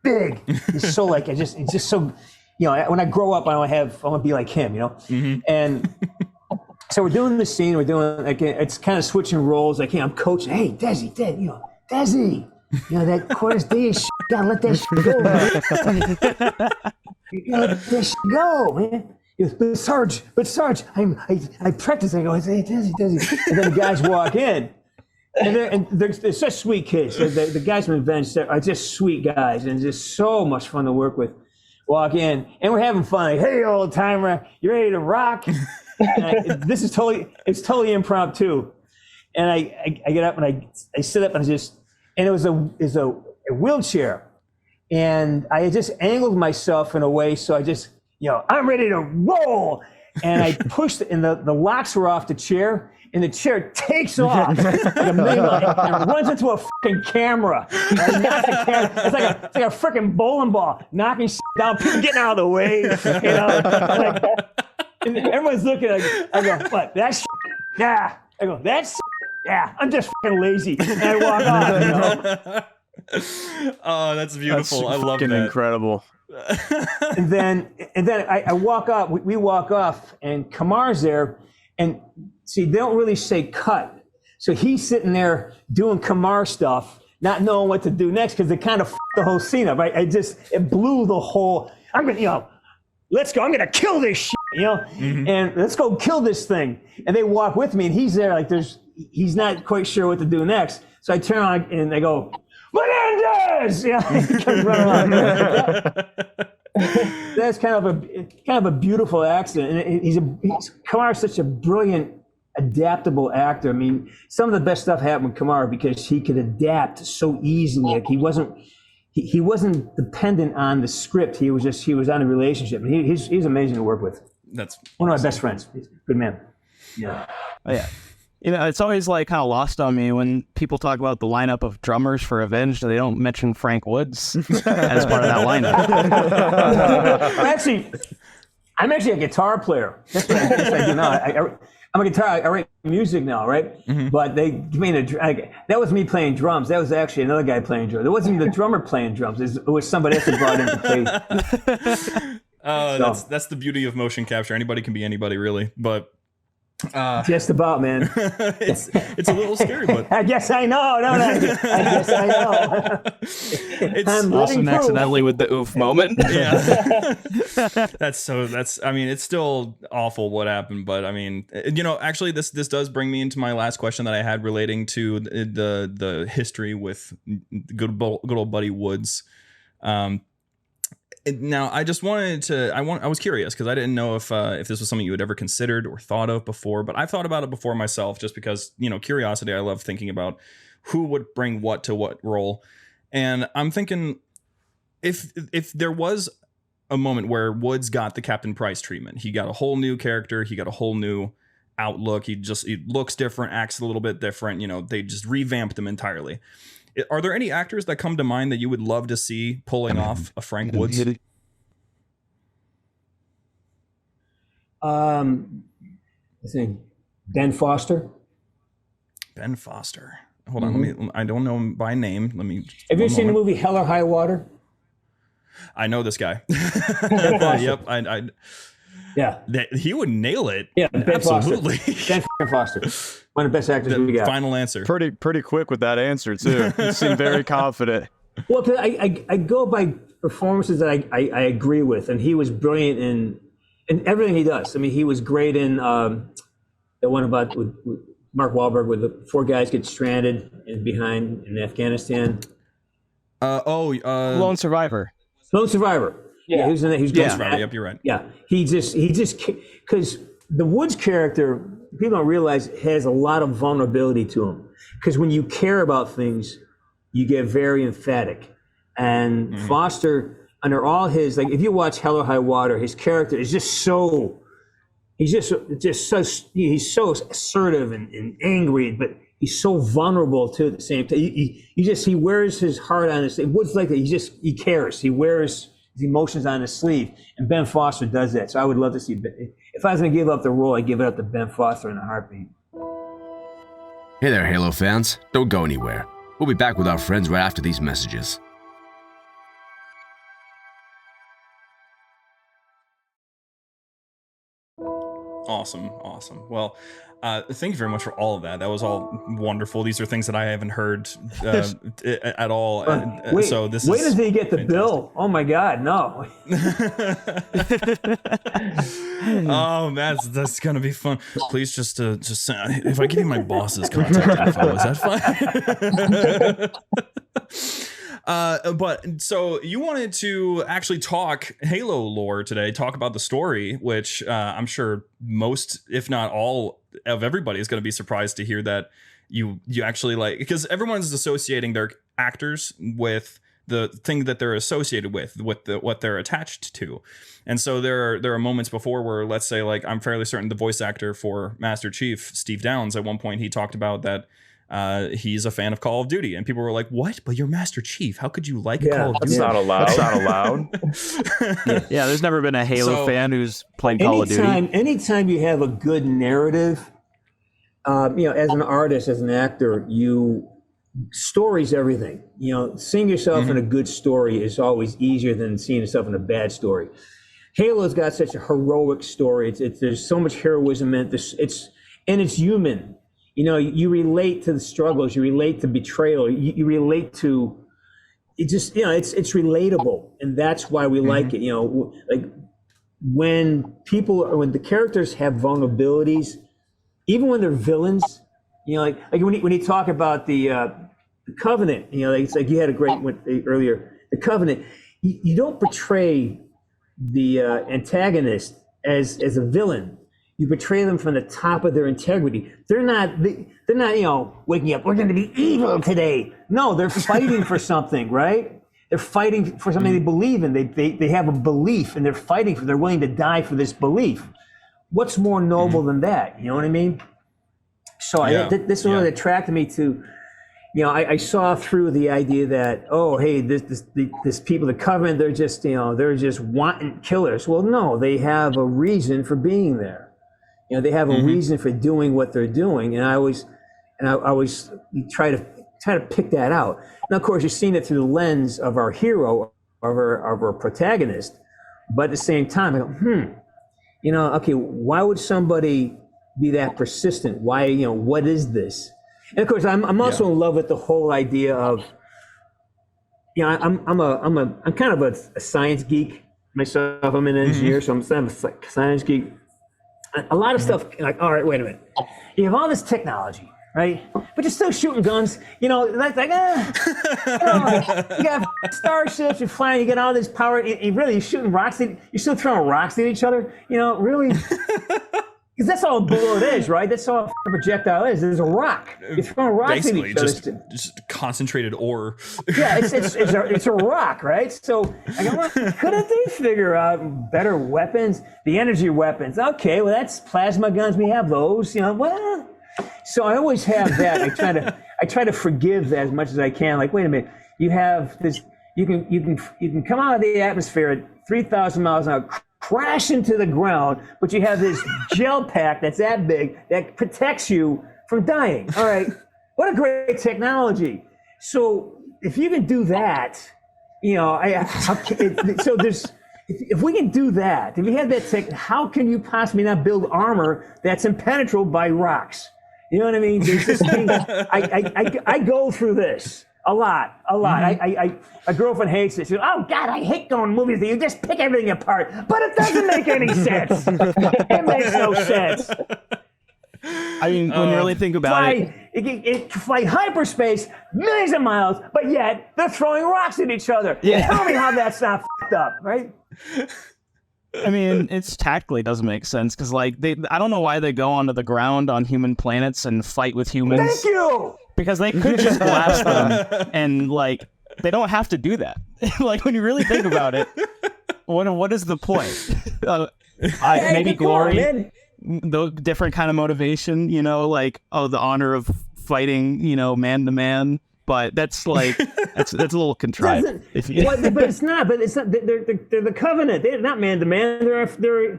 big. He's so like, he's just so, when I grow up, I want to be like him, And so we're doing the scene, it's kind of switching roles. Like, hey, I'm coaching. Hey, Desi, that Cordes D shit, gotta let that shit go, man. You gotta let that shit go, man. But Sarge, I practice. I go, hey, Desi. And then the guys walk in. And they're such sweet kids. The guys from Revenge are just sweet guys and just so much fun to work with. Walk in, and we're having fun. Like, hey, old timer, you ready to rock? This is totally impromptu. And I get up and I sit up and it was a wheelchair. And I had just angled myself in a way so I just, I'm ready to roll. And I pushed, and the locks were off the chair, and the chair takes off like a million and runs into a fucking camera. And knocks the camera. It's like a freaking bowling ball, knocking shit down, people getting out of the way. And everyone's looking. I go, what? That shit? Yeah. I go, that's yeah. I'm just fucking lazy, and I walk off. Oh, that's beautiful. That's I love that. Incredible. and then I walk off. We walk off, and Kamar's there, and see, they don't really say cut. So he's sitting there doing Kamar stuff, not knowing what to do next because they kind of f***ed the whole scene up. Right? It blew the whole. I'm gonna, let's go. I'm gonna kill this shit, and let's go kill this thing. And they walk with me, and he's there like he's not quite sure what to do next. So I turn on and they go, Menendez! He comes running around. That's kind of a beautiful accident. And Kamar's such a brilliant, adaptable actor. I mean, some of the best stuff happened with Kamar because he could adapt so easily. Like he wasn't dependent on the script. He was on a relationship. And he's amazing to work with. That's one of my best friends. He's a good man. Yeah. Oh, yeah. It's always like kind of lost on me when people talk about the lineup of drummers for Avenged. They don't mention Frank Woods as part of that lineup. I'm actually a guitar player. That's what I do now. I'm a guitar. I write music now, right? Mm-hmm. But they give me that was me playing drums. That was actually another guy playing drums. It wasn't even the drummer playing drums. It was somebody else that brought in to play. That's the beauty of motion capture. Anybody can be anybody, really. But just about, man. it's a little scary, but I guess I know. I guess I know. It's awesome accidentally with the oof moment. Yeah. I mean, it's still awful what happened, but I mean, actually this does bring me into my last question that I had relating to the history with good old buddy Woods. Now, I just wanted to. I was curious because I didn't know if this was something you had ever considered or thought of before. But I've thought about it before myself, just because curiosity. I love thinking about who would bring what to what role, and I'm thinking if there was a moment where Woods got the Captain Price treatment, he got a whole new character, he got a whole new outlook. He looks different, acts a little bit different. They just revamped him entirely. Are there any actors that come to mind that you would love to see pulling off a Frank Woods? I think Ben Foster. Ben Foster. Hold on, I don't know him by name. Have you seen the movie Hell or High Water? I know this guy. Yep. Yeah. He would nail it. Yeah, Ben absolutely. Ben Foster. One of the best actors we got. Final answer. Pretty quick with that answer too. You seem very confident. Well, I go by performances that I agree with, and he was brilliant in everything he does. I mean, he was great in the one about with Mark Wahlberg, where the four guys get stranded behind in Afghanistan. Lone Survivor. Lone Survivor. Yeah, he was in that. He was Lone Survivor. Yep, you're right. Yeah, he just because the Woods character, people don't realize, has a lot of vulnerability to him. Because when you care about things, you get very emphatic. And Foster, under all his, like, if you watch Hell or High Water, his character is just so, he's so assertive and angry, but he's so vulnerable too at the same time. He wears his heart on his, what's like that, he cares. He wears his emotions on his sleeve, and Ben Foster does that. So I would love to see, if I was going to give up the role, I'd give it up to Ben Foster in a heartbeat. Hey there, Halo fans. Don't go anywhere. We'll be back with our friends right after these messages. Awesome. Well, thank you very much for all of that. That was all wonderful. These are things that I haven't heard at all. Wait, so this wait is until you get the fantastic. bill. Oh my God, no. Oh, that's gonna be fun. Please just send, if I give you my boss's contact info, is that fine? But so you wanted to actually talk Halo lore today, talk about the story, which I'm sure most, if not all of everybody is going to be surprised to hear that you actually like, because everyone's associating their actors with the thing that they're associated with what they're attached to. And so there are moments before where, let's say, like, I'm fairly certain the voice actor for Master Chief, Steve Downs, at one point he talked about that he's a fan of Call of Duty, and people were like, "What? But you're Master Chief. How could you like Call of Duty?" That's not allowed. That's not allowed. Yeah, there's never been a Halo fan who's played Call of Duty. Anytime you have a good narrative, as an artist, as an actor, story's everything. Seeing yourself in a good story is always easier than seeing yourself in a bad story. Halo's got such a heroic story. There's so much heroism in it. It's human. You relate to the struggles, you relate to betrayal, you relate to it. Just it's relatable, and that's why we like it. Like when the characters have vulnerabilities, even when they're villains, like when you talk about the Covenant, it's like you had a great one earlier. The Covenant, you don't portray the antagonist as a villain. You betray them from the top of their integrity. They're not waking up, we're going to be evil today. No, they're fighting for something, right? They're fighting for something they believe in. They have a belief, and they're willing to die for this belief. What's more noble than that? You know what I mean? So this is what attracted me to, I saw through the idea that, oh, hey, this people, the Covenant, they're just wanton killers. Well, no, they have a reason for being there. They have a reason for doing what they're doing, and I always try to pick that out. Now, of course, you're seeing it through the lens of our hero, of our protagonist, but at the same time, I go, okay, why would somebody be that persistent? Why, what is this? And of course, I'm also in love with the whole idea of, I'm kind of a science geek myself. I'm an engineer, so I'm kind of a science geek. A lot of stuff, like, all right, wait a minute. You have all this technology, right? But you're still shooting guns. That's like, you got starships, you're flying, you get all this power. You're shooting rocks. You're still throwing rocks at each other. Really? Because that's all a bullet is, right? That's all a projectile is. There's a rock. You're throwing rocks at each other. Just concentrated ore. Yeah, it's a rock, right? So I go, well, couldn't they figure out better weapons? The energy weapons. Okay, well, that's plasma guns. We have those. Well, so I always have that. I try to forgive that as much as I can. Like, wait a minute, you have this. You can come out of the atmosphere at 3,000 miles an hour. Crash into the ground, but you have this gel pack that's that big that protects you from dying. All right, what a great technology. So if you can do that, if we can do that, if you have that tech, how can you possibly not build armor that's impenetrable by rocks? You know what I mean? There's this thing, I go through this. A lot. My girlfriend hates it. She goes, oh, God, I hate going to movies that you just pick everything apart. But it doesn't make any sense. It makes no sense. I mean, when you really think about it fly hyperspace millions of miles, but yet they're throwing rocks at each other. Yeah. Tell me how that's not f***ed up, right? I mean, it's tactically doesn't make sense because, like, I don't know why they go onto the ground on human planets and fight with humans. Thank you. Because they could just blast them and, like, they don't have to do that. Like when you really think about it, what is the point? Maybe glory, the different kind of motivation, like the honor of fighting, man to man. But that's like that's a little contrived. But it's not. But it's not. They're the covenant. They're not man to man. They're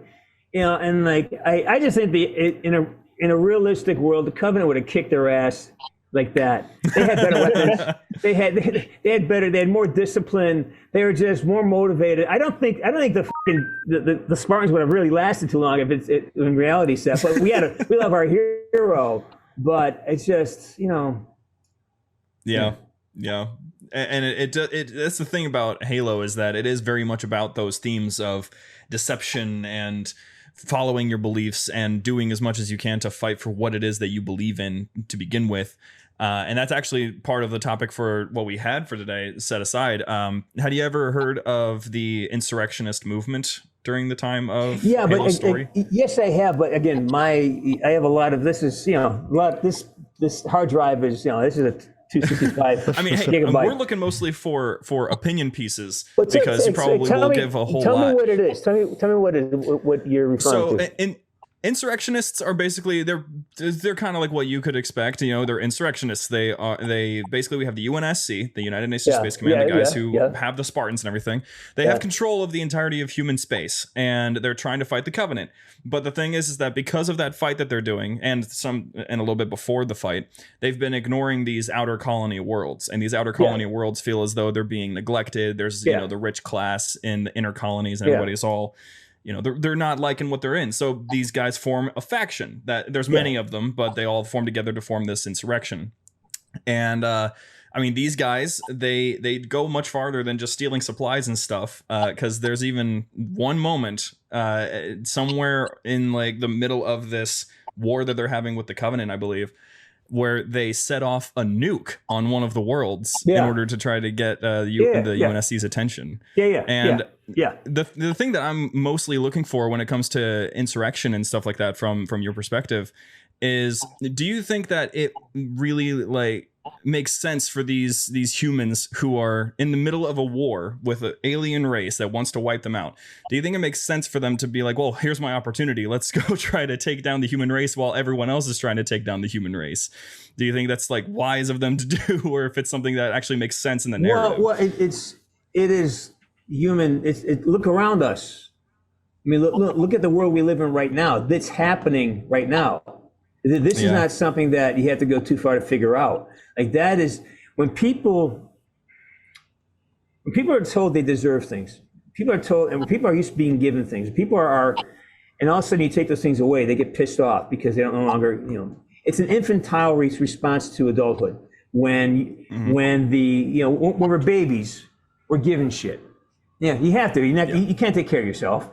and like I just think in a realistic world, the covenant would have kicked their ass like that. They had better weapons. They had more discipline. They were just more motivated. I don't think the Spartans would have really lasted too long if it's in reality set. But we love our hero. But it's just Yeah. And it that's the thing about Halo, is that it is very much about those themes of deception and following your beliefs and doing as much as you can to fight for what it is that you believe in to begin with. And that's actually part of the topic for what we had for today set aside. Had you ever heard of the insurrectionist movement during the time of Halo's story? Yes, I have. But again, I have a lot of this is this hard drive is this is a 265. I mean, hey, we're looking mostly for opinion pieces because you probably will give a whole lot. Tell me what it is. Tell me what you're referring to. Insurrectionists are basically they're kind of like what you could expect. They're insurrectionists. They basically, we have the UNSC, the United Nations Space Command, the guys who have the Spartans and everything. They have control of the entirety of human space, and they're trying to fight the Covenant. But the thing is that because of that fight that they're doing, and a little bit before the fight, they've been ignoring these outer colony worlds, and these outer colony worlds feel as though they're being neglected. There's the rich class in the inner colonies, and everybody's all. They're not liking what they're in. So these guys form a faction. That there's many of them, but they all form together to form this insurrection. And these guys, they go much farther than just stealing supplies and stuff. Because there's even one moment somewhere in like the middle of this war that they're having with the Covenant, I believe, where they set off a nuke on one of the worlds in order to try to get the UNSC's attention. The thing that I'm mostly looking for when it comes to insurrection and stuff like that from your perspective is, do you think that it really makes sense for these humans who are in the middle of a war with an alien race that wants to wipe them out? Do you think it makes sense for them to be like, well, here's my opportunity, let's go try to take down the human race while everyone else is trying to take down the human race? Do you think that's wise of them to do, or if it's something that actually makes sense in the narrative? Well, it is human. Look around us. I mean, look at the world we live in right now. That's happening right now. This is not something that you have to go too far to figure out. Like, that is when people are told they deserve things. People are told, and when people are used to being given things, people are, and all of a sudden you take those things away, they get pissed off because they don't no longer, it's an infantile response to adulthood. When when we're babies, we're given shit. Yeah, you have to. You can't take care of yourself.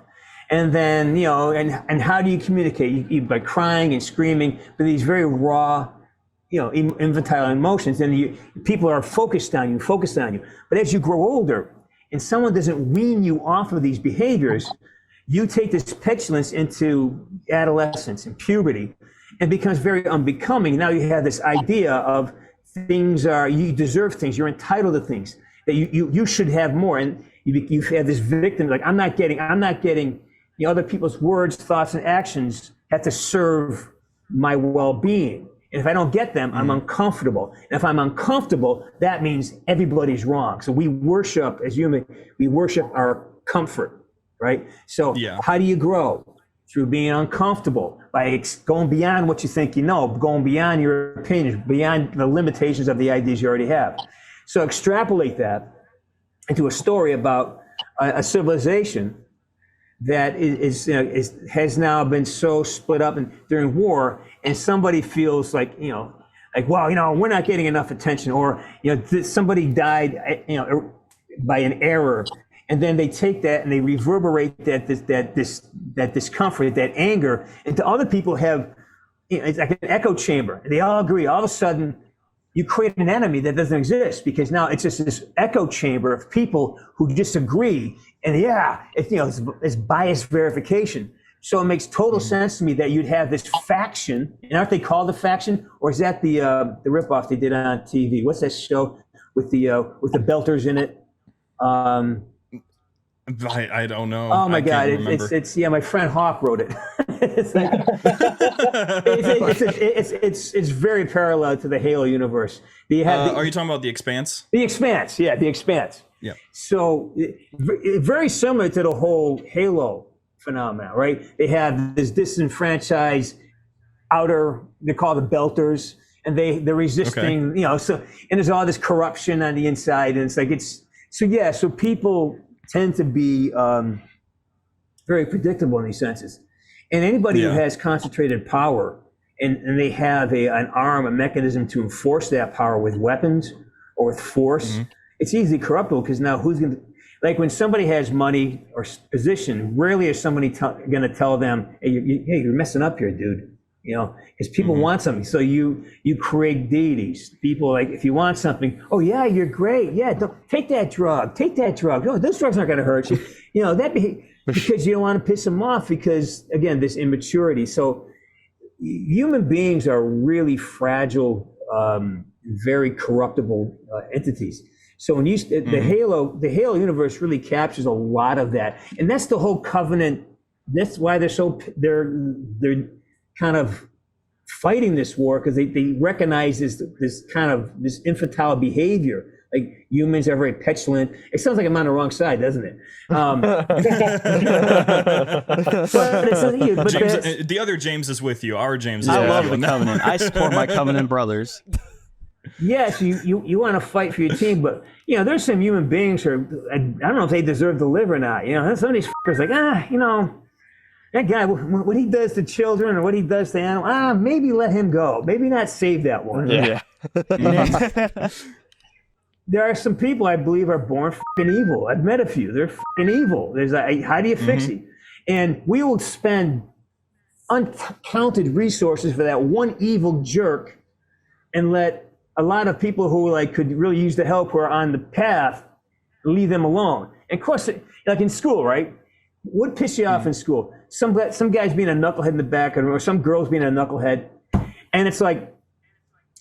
And then, and how do you communicate? By crying and screaming, but these very raw, infantile emotions. And people are focused on you. But as you grow older and someone doesn't wean you off of these behaviors, you take this petulance into adolescence and puberty and becomes very unbecoming. Now you have this idea of you deserve things, you're entitled to things, that you should have more. And you have this victim, like, I'm not getting other people's words, thoughts, and actions have to serve my well-being. And if I don't get them, I'm uncomfortable. And if I'm uncomfortable, that means everybody's wrong. So we worship, as human, we worship our comfort, right? So how do you grow? Through being uncomfortable, by going beyond what you think going beyond your opinions, beyond the limitations of the ideas you already have. So extrapolate that into a story about a civilization that has now been so split up during war, and somebody feels like, we're not getting enough attention, or somebody died by an error, and then they take that and they reverberate that discomfort, that anger, into other people. It's like an echo chamber. They all agree. All of a sudden, you create an enemy that doesn't exist, because now it's just this echo chamber of people who disagree. And it's bias verification. So it makes total sense to me that you'd have this faction. And aren't they called a faction? Or is that the ripoff they did on TV? What's that show with the belters in it. I don't know. Oh my I God! can't remember. It's my friend Hawk wrote it. It's like, it's very parallel to the Halo universe. You have are you talking about The Expanse? The Expanse, yeah, The Expanse. Yeah. So very similar to the whole Halo phenomenon, right? They have this disenfranchised outer, they call the Belters, and they're resisting, so, and there's all this corruption on the inside, and it's like, so people tend to be very predictable in these senses. And anybody who has concentrated power and they have an arm, a mechanism to enforce that power with weapons or with force, it's easily corruptible, because now who's going to, like when somebody has money or position, rarely is somebody going to tell them, hey, you're messing up here, dude. Because people want something. So you create deities. People, like, if you want something, oh yeah, you're great. Yeah, take that drug. Take that drug. No, this drug's not going to hurt you. Because you don't want to piss them off, because again, this immaturity. So human beings are really fragile, very corruptible entities. So when the Halo universe really captures a lot of that, and that's the whole Covenant. That's why they're kind of fighting this war, because they recognize this infantile behavior. Like, humans are very petulant. It sounds like I'm on the wrong side, doesn't it? But the other James is with you. Our James is I with love you. the Covenant. I support my Covenant brothers. Yes, you want to fight for your team, but there's some human beings who I don't know if they deserve to live or not. Some of these fuckers like, that guy, what he does to children or what he does to animals, maybe let him go. Maybe not save that one. Yeah. There are some people I believe are born fucking evil. I've met a few. They're fucking evil. How do you fix it? And we will spend uncounted resources for that one evil jerk, and let a lot of people who could really use the help, who are on the path, leave them alone. And of course, like in school, right? What piss you off in school? Some guy's being a knucklehead in the back, or some girl's being a knucklehead, and it's like,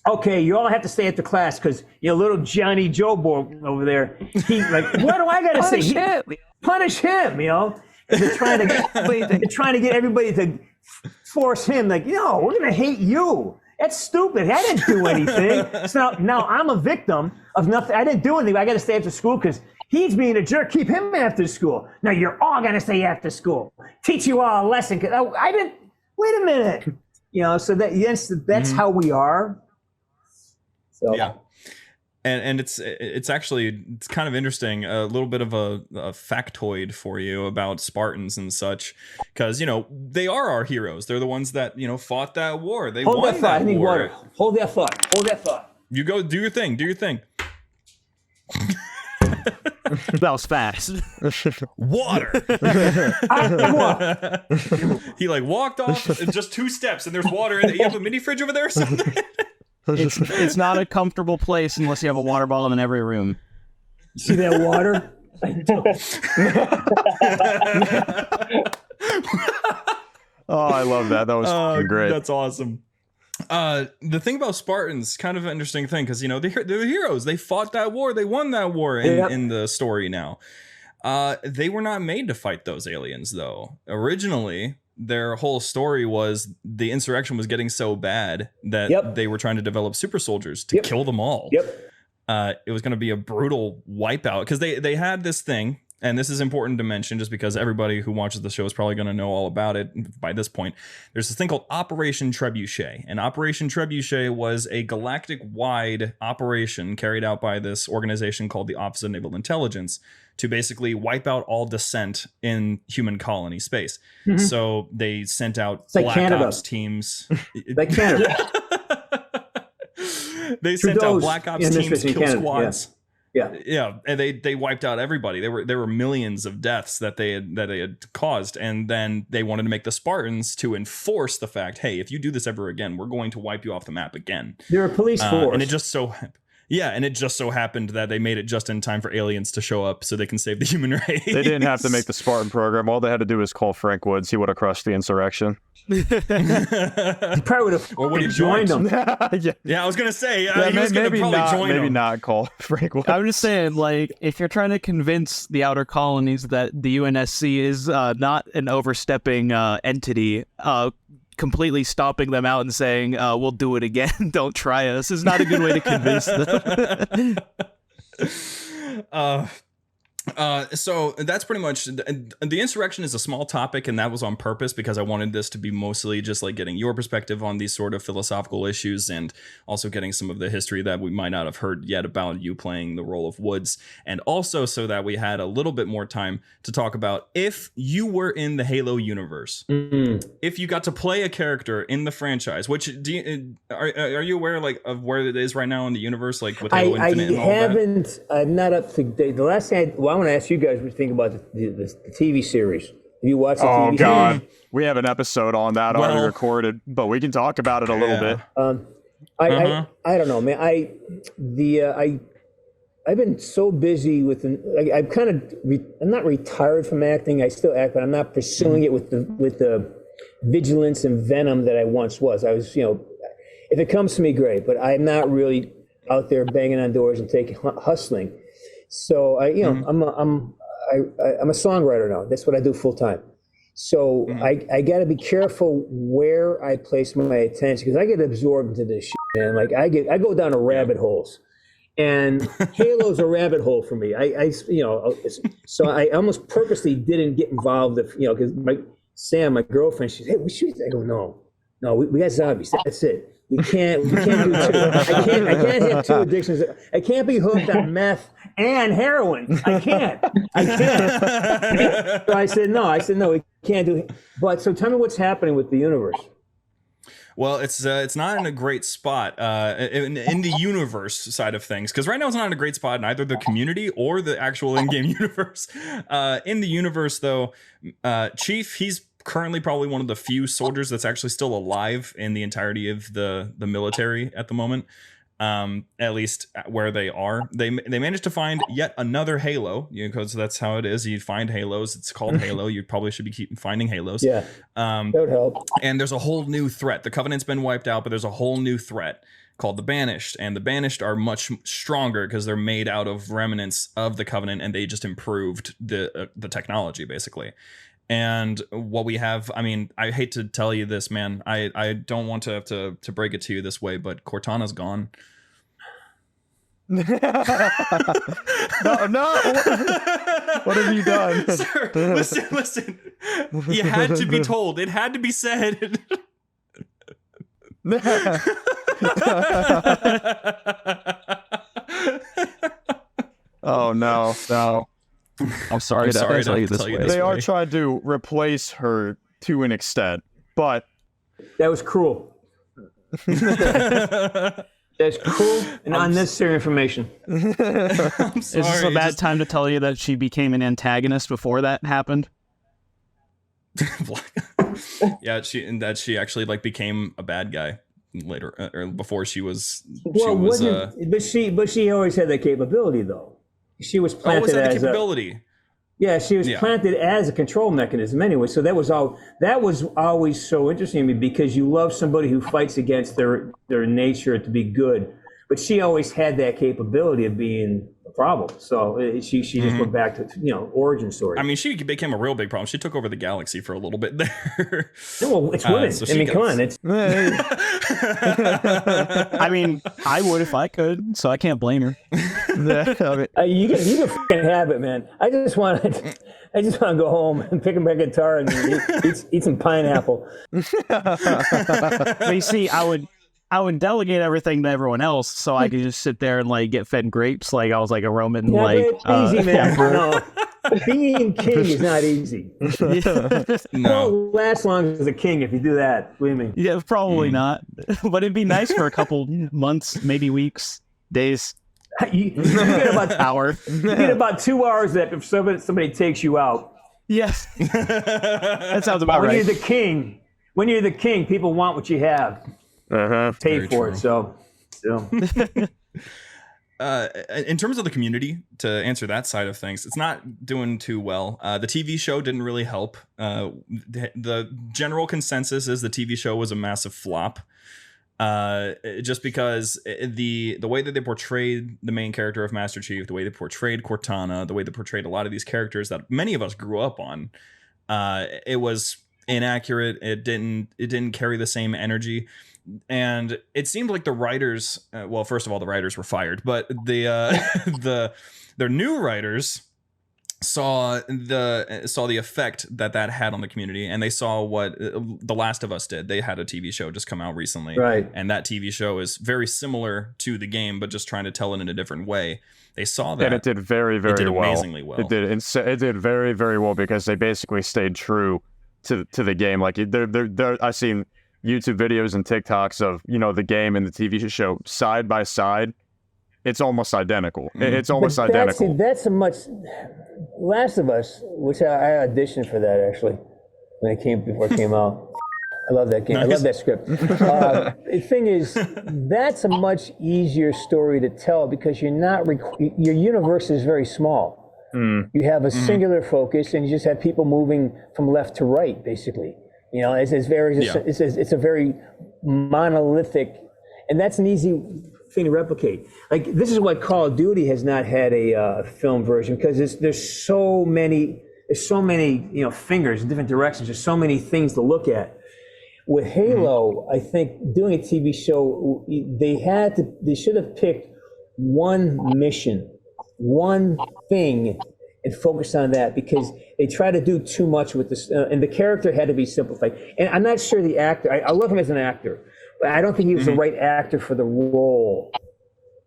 okay, you all have to stay after class because little Johnny Joe boy over there, he what do I gotta say? Punish him, They're trying to get everybody to force him, we're gonna hate you. That's stupid. I didn't do anything. So now I'm a victim of nothing. I didn't do anything. I got to stay after school because he's being a jerk. Keep him after school. Now you're all going to stay after school. Teach you all a lesson. I didn't. Wait a minute. So that's how we are. So. Yeah. And it's kind of interesting, a little bit of a factoid for you about Spartans and such, because they are our heroes. They're the ones that fought that war. They Hold won that thought. I need war. water. Hold that thought. You go do your thing. That was fast. Water. He walked off just 2 steps, and there's water in it. You have a mini fridge over there or something? It's not a comfortable place unless you have a water bottle in every room. See that water? Oh, I love that. That was great. That's awesome. The thing about Spartans, kind of an interesting thing, because they're the heroes. They fought that war. They won that war in the story now. They were not made to fight those aliens, though. Originally, their whole story was the insurrection was getting so bad that they were trying to develop super soldiers to kill them all. It was going to be a brutal wipeout, because they had this thing, and this is important to mention just because everybody who watches the show is probably going to know all about it by this point. There's this thing called Operation Trebuchet, and Operation Trebuchet was a galactic-wide operation carried out by this organization called the Office of Naval Intelligence to basically wipe out all dissent in human colony space. So they sent out Black Ops teams. Like Canada. They sent out Black Ops teams, kill squads. Yeah, and they wiped out everybody. There were millions of deaths that they had caused, and then they wanted to make the Spartans to enforce the fact, hey, if you do this ever again, we're going to wipe you off the map again. They're a police force, and it just so Yeah, and it just so happened that they made it just in time for aliens to show up so they can save the human race. They didn't have to make the Spartan program. All they had to do was call Frank Woods. He would have crushed the insurrection. He probably would have Or would he joined them. Yeah, I was going to say, Yeah, he was going to probably join maybe them. not call Frank Woods. I'm just saying, like, if you're trying to convince the outer colonies that the UNSC is not an overstepping entity, completely stopping them out and saying, we'll do it again, don't try us, is not a good way to convince them. So that's pretty much the insurrection is a small topic, and that was on purpose because I wanted this to be mostly just like getting your perspective on these sort of philosophical issues, and also getting some of the history that we might not have heard yet about you playing the role of Woods, and also so that we had a little bit more time to talk about if you were in the Halo universe, if you got to play a character in the franchise. Which are you aware like of where it is right now in the universe, like with Halo Infinite and all that? I'm not up to date. The last thing I want to ask you guys what you think about the TV series. Have you watched the TV God. series? We have an episode on that already recorded, but we can talk about it a little bit. I don't know, man. I've been so busy with I'm kind of I'm not retired from acting. I still act, but I'm not pursuing it with the vigilance and venom that I once was. I was, if it comes to me, great, but I'm not really out there banging on doors and hustling. So I'm a songwriter now. That's what I do full time. So I got to be careful where I place my attention, because I get absorbed into this shit, man. Like I go down to rabbit holes, and Halo's a rabbit hole for me. So I almost purposely didn't get involved, because my girlfriend, she said, "Hey, we should." I go, no, we got zombies. That's it. We can't do two. I can't have two addictions. I can't be hooked on meth and heroin. I can't. So I said no, we can't do it. But so tell me what's happening with the universe. Well, it's not in a great spot in the universe side of things, because right now it's not in a great spot in either the community or the actual in-game universe. In the universe, though, Chief, he's currently probably one of the few soldiers that's actually still alive in the entirety of the military at the moment. At least where they are, they managed to find yet another Halo, because that's how it is. You find Halos, it's called Halo. You probably should be finding Halos. Yeah, that would help. And there's a whole new threat. The Covenant's been wiped out, but there's a whole new threat called the Banished, and the Banished are much stronger because they're made out of remnants of the Covenant, and they just improved the technology basically. And what we have, I mean, I hate to tell you this, man. I don't want to have to break it to you this way, but Cortana's gone. No. What have you done? Sir, listen. You had to be told. It had to be said. Oh, no. I'm sorry to tell you this way. They are trying to replace her to an extent, but that was cruel. That's cruel and unnecessary information. I'm sorry. Is this a bad time to tell you that she became an antagonist before that happened? Yeah, she actually like became a bad guy later, or before she was. But she always had that capability, though. She was planted as capability. She was planted as a control mechanism anyway. So that was always so interesting to me, because you love somebody who fights against their nature to be good, but she always had that capability of being a problem. So she just went back to origin story. I mean, she became a real big problem. She took over the galaxy for a little bit there. Well, it's women. So come on, it's. I mean, I would if I could, so I can't blame her. You can fucking have it, man. I just want to go home and pick up my guitar and eat some pineapple. But you see, I would delegate everything to everyone else, so I could just sit there and like get fed grapes, like I was like a Roman easy, man. No, being king is not easy. No, won't last long as a king if you do that. Believe me. Yeah, probably not. But it'd be nice for a couple months, maybe weeks, days. You get about hour. You get about 2 hours that if somebody takes you out. Yes, that sounds about right. When you're the king, people want what you have. Pay Very for true. it. So. in terms of the community, to answer that side of things, it's not doing too well. The TV show didn't really help. The general consensus is the TV show was a massive flop. Just because the way that they portrayed the main character of Master Chief, the way they portrayed Cortana, the way they portrayed a lot of these characters that many of us grew up on, it was inaccurate. It didn't carry the same energy. And it seemed like the writers, well, first of all, the writers were fired, but their new writers saw the effect that had on the community, and they saw what The Last of Us did. They had a TV show just come out recently, right? And that TV show is very similar to the game, but just trying to tell it in a different way. They saw that, and it did very, very well. Amazingly well. It did very, very well because they basically stayed true to the game. Like I've seen YouTube videos and TikToks of, you know, the game and the TV show side by side. It's almost identical. It's almost identical. That's a much Last of Us, which I auditioned for that actually before it came out. I love that game. Nice. I love that script. The thing is, that's a much easier story to tell because you're not your universe is very small. You have a singular focus, and you just have people moving from left to right, basically. You know, it's a very monolithic, and that's an easy thing to replicate. Like, this is why Call of Duty has not had a film version, because there's so many you know, fingers in different directions. There's so many things to look at. With Halo, I think doing a TV show, they should have picked one mission, one thing, and focus on that, because they try to do too much with this, and the character had to be simplified. And I'm not sure the actor, I love him as an actor, but I don't think he was the right actor for the role.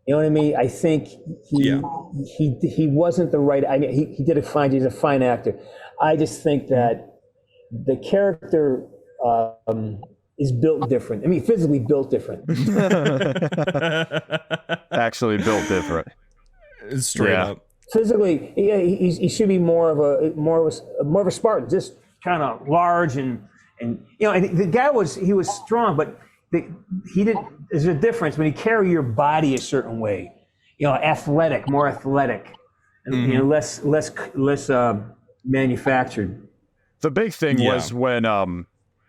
You know what I mean? I think he wasn't the right, I mean, he did he's a fine actor. I just think that the character is built different. I mean, physically built different. Actually built different. Straight up. Physically, he should be more of a Spartan, just kind of large and you know. And the guy was strong, but he didn't. There's a difference when you carry your body a certain way. You know, more athletic, and you know, less manufactured. The big thing was when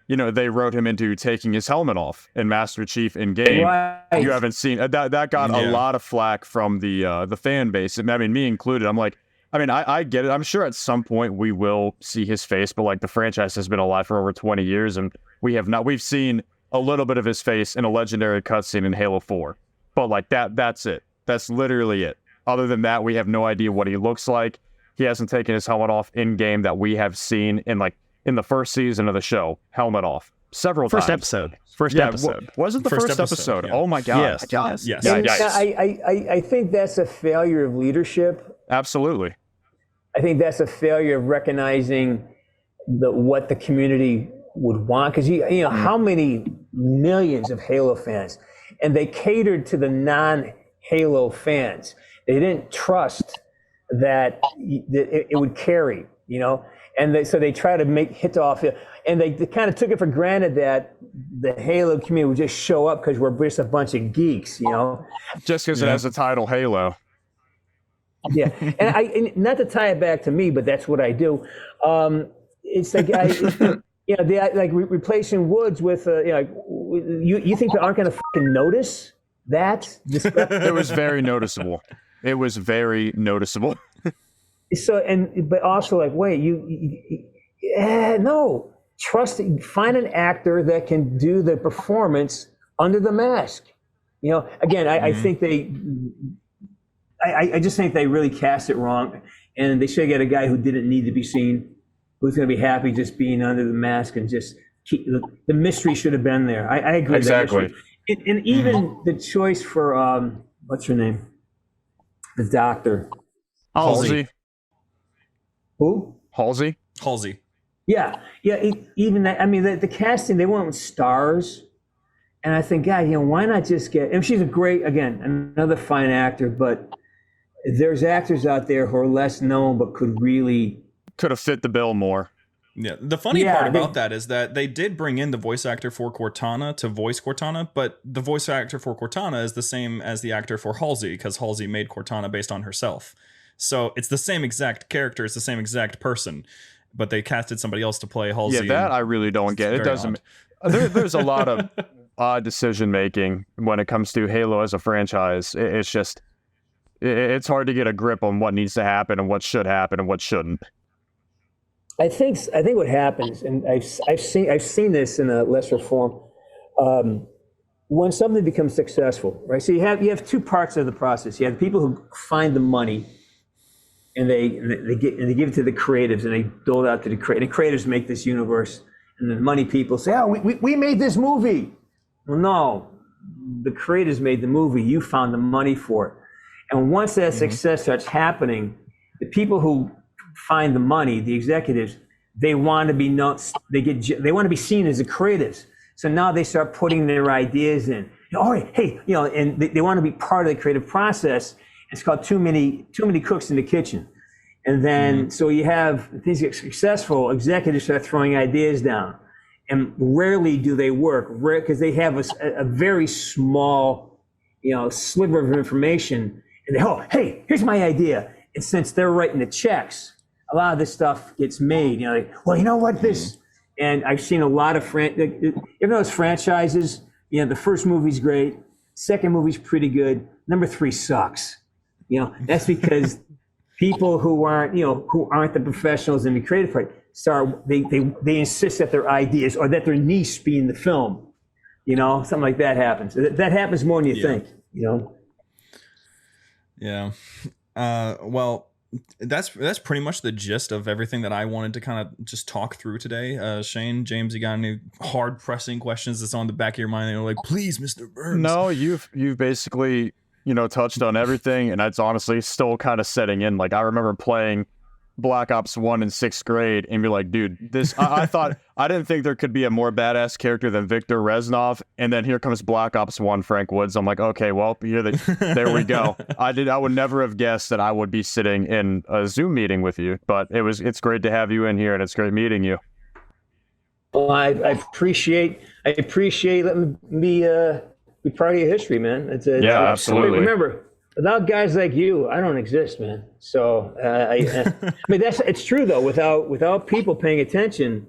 you know, they wrote him into taking his helmet off in Master Chief in game. Right. You haven't seen that got a lot of flack from the fan base. I mean, me included. I'm like, I mean, I get it. I'm sure at some point we will see his face, but like, the franchise has been alive for over 20 years, and we've seen a little bit of his face in a legendary cutscene in Halo 4. But like that's it. That's literally it. Other than that, we have no idea what he looks like. He hasn't taken his helmet off in game that we have seen in the first season of the show, helmet off several times. First episode. Was it the first episode? Yeah. Oh my God. Yes. I think that's a failure of leadership. Absolutely. I think that's a failure of recognizing what the community would want, because you know how many millions of Halo fans, and they catered to the non-Halo fans. They didn't trust that it would carry, you know. And so they try to hit off, and they kind of took it for granted that the Halo community would just show up because we're just a bunch of geeks, you know. Just because it has the title Halo. Yeah, and not to tie it back to me, but that's what I do. It's like you know, like replacing Woods with you know, you think they aren't going to fucking notice that? It was very noticeable. It was very noticeable. So, but also like, wait, no, find an actor that can do the performance under the mask. You know, again, I think I just think they really cast it wrong, and they should get a guy who didn't need to be seen, who's going to be happy just being under the mask, and just keep the mystery should have been there. I agree. Exactly. And even the choice for what's her name, the doctor, Halsey. Who? Halsey. Yeah. Even that. I mean, the casting, they went with stars, and I think, God, you know, why not just get? And she's another fine actor, but there's actors out there who are less known but could have fit the bill more. Yeah, the funny part about that is that they did bring in the voice actor for Cortana to voice Cortana, but the voice actor for Cortana is the same as the actor for Halsey, because Halsey made Cortana based on herself. So it's the same exact character, it's the same exact person, but they casted somebody else to play Halsey. Yeah, that I really don't get. It doesn't. There's a lot of odd decision making when it comes to Halo as a franchise. It's just, it's hard to get a grip on what needs to happen and what should happen and what shouldn't. I think what happens, and I've seen this in a lesser form, when something becomes successful, right? So you have two parts of the process. You have the people who find the money, and they give it to the creatives, and they dole it out to the creatives. The creators make this universe, and the money people say, "Oh, we made this movie." Well, no, the creators made the movie. You found the money for it, and once that success starts happening, the people who find the money, the executives, they want to be they want to be seen as the creatives. So now they start putting their ideas in. Oh, hey, and they want to be part of the creative process. It's called too many cooks in the kitchen. And then so you have things get successful, executives start throwing ideas down, and rarely do they work, because they have a very small, sliver of information, and hey, here's my idea. And since they're writing the checks, a lot of this stuff gets made. Well, you know what, this, and I've seen a lot of even those franchises. The first movie's great, second movie's pretty good, number 3 sucks. That's because people who aren't the professionals in the creative part they insist that their ideas or that their niche be in the film. Something like that happens. That happens more than you think. Yeah. Well, that's pretty much the gist of everything that I wanted to kind of just talk through today. Shane, James, you got any hard pressing questions that's on the back of your mind? You're like, please, Mr. Burns. No, you've basically touched on everything, and that's honestly still kind of setting in. Like, I remember playing Black Ops 1 in 6th grade and be like, dude, this I thought I didn't think there could be a more badass character than Victor Reznov, and then here comes Black Ops 1 Frank Woods. I'm like, okay, well, there we go. I would never have guessed that I would be sitting in a Zoom meeting with you, but it's great to have you in here, and it's great meeting you. Well, I appreciate letting me be part of your history, man. Absolutely. Remember, without guys like you, I don't exist, man. So I mean, it's true though. Without people paying attention,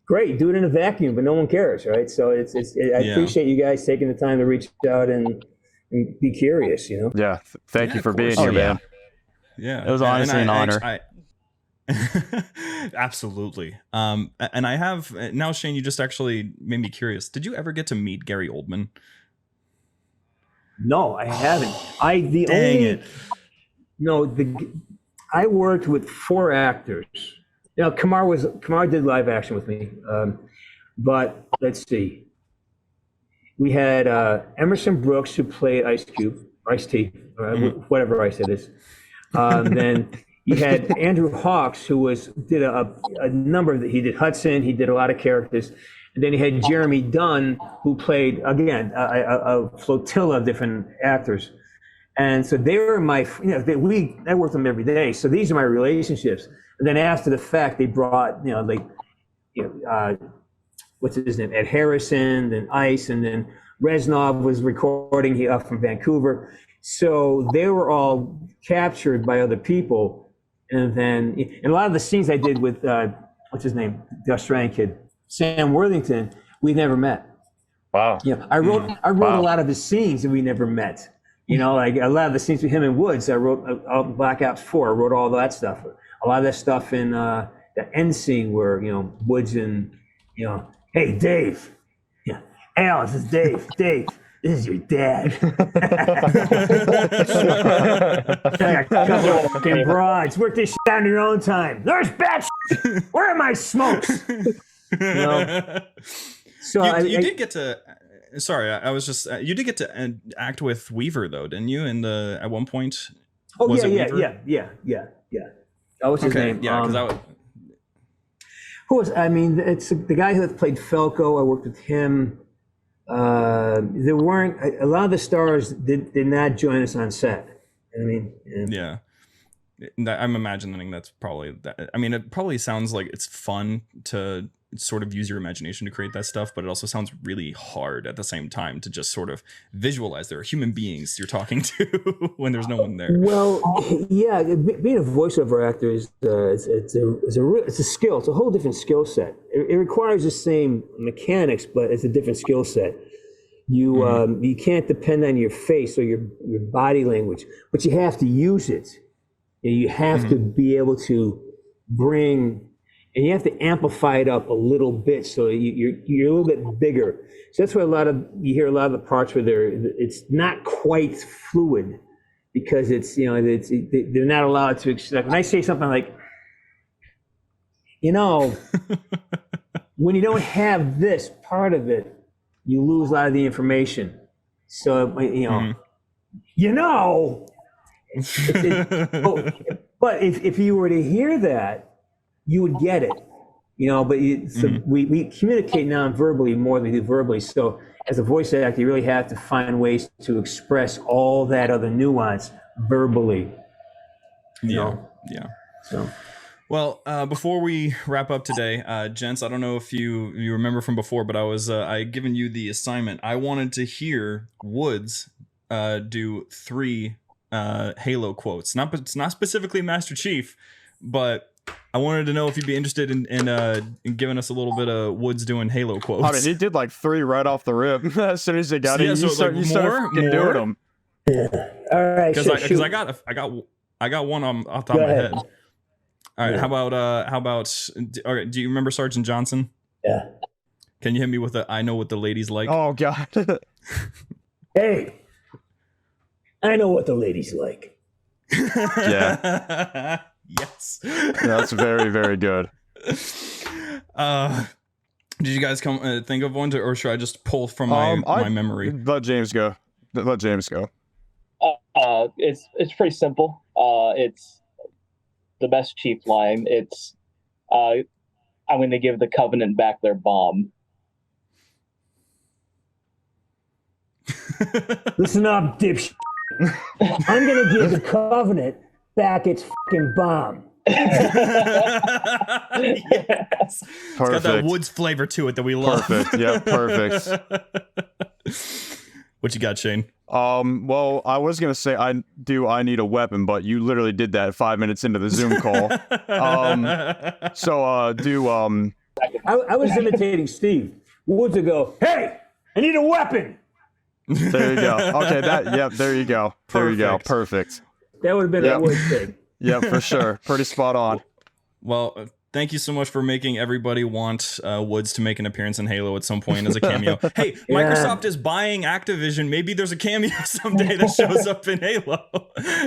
great, do it in a vacuum, but no one cares, right? So I appreciate you guys taking the time to reach out and be curious. Yeah, thank you for being here, man. Yeah, it was honestly an honor. Absolutely. And I have now, Shane, you just actually made me curious. Did you ever get to meet Gary Oldman? No, I haven't. I worked with 4 actors. Kamar did live action with me. But let's see. We had Emerson Brooks, who played Ice-T, whatever Ice it is. Then you had Andrew Hawks, who did a number of he did Hudson, he did a lot of characters. And then you had Jeremy Dunn, who played, again, a flotilla of different actors. And so they were I worked with them every day. So these are my relationships. And then after the fact, they brought, what's his name? Ed Harrison, then Ice, and then Reznov was recording from Vancouver. So they were all captured by other people. And then, a lot of the scenes I did with, what's his name? The Australian kid. Sam Worthington, we never met. Wow. I wrote a lot of his scenes that we never met. Like a lot of the scenes with him in Woods, I wrote Black Ops 4. I wrote all that stuff. A lot of that stuff in the end scene where Woods and hey Dave, Al, this is Dave. Dave, this is your dad. A couple of fucking broads. Work this shit out in your own time. There's bad shit. Where are my smokes? So you did get to. Sorry, I was just. You did get to act with Weaver though, didn't you? At one point. Oh yeah. That was his name. Yeah, because I was. Who was? I mean, it's the guy who played Falco. I worked with him. There weren't a lot of the stars did not join us on set. I mean, yeah. I'm imagining that's probably that. I mean, it probably sounds like it's fun to sort of use your imagination to create that stuff, but it also sounds really hard at the same time to just sort of visualize there are human beings you're talking to when there's no one there. Well, yeah, being a voiceover actor is it's a skill. It's a whole different skill set. It requires the same mechanics, but it's a different skill set. You can't depend on your face or your body language, but you have to use it. You have to be able to bring, and you have to amplify it up a little bit so you're a little bit bigger. So that's why you hear a lot of the parts where it's not quite fluid, because they're not allowed to. Like when I say something like, when you don't have this part of it, you lose a lot of the information. So but if you were to hear that, you would get it, but we communicate non-verbally more than we do verbally. So as a voice actor, you really have to find ways to express all that other nuance verbally. Yeah. So. Well, before we wrap up today, gents, I don't know if you remember from before, but I given you the assignment. I wanted to hear Woods do 3 Halo quotes. Not specifically Master Chief, but I wanted to know if you'd be interested in giving us a little bit of Woods doing Halo quotes. I mean, he did like 3 right off the rip as soon as he got it. You started doing them. Yeah. All right. Because I got one off the top of my head. All right. Yeah. How about? Okay. Do you remember Sergeant Johnson? Yeah. Can you hit me with I know what the ladies like? Oh God. Hey, I know what the ladies like. Yeah. Yes. That's very, very good. Did you guys think of one, or should I just pull from my memory? Let James go. It's pretty simple. It's the best Chief line. It's I'm going to give the Covenant back their bomb. Listen up, dipshit. I'm going to give the Covenant back its fucking bomb. Yes. Perfect. It's got that Woods flavor to it that we love. Perfect. Yeah, perfect. What you got, Shane? Well, I was gonna say I need a weapon, but you literally did that 5 minutes into the Zoom call. I was imitating Steve. Woods would go, "Hey, I need a weapon." There you go. Okay, there you go. There you go. Perfect. That would have been a Woods thing. Yeah, for sure. Pretty spot on. Well, thank you so much for making everybody want Woods to make an appearance in Halo at some point as a cameo. Hey, yeah. Microsoft is buying Activision. Maybe there's a cameo someday that shows up in Halo.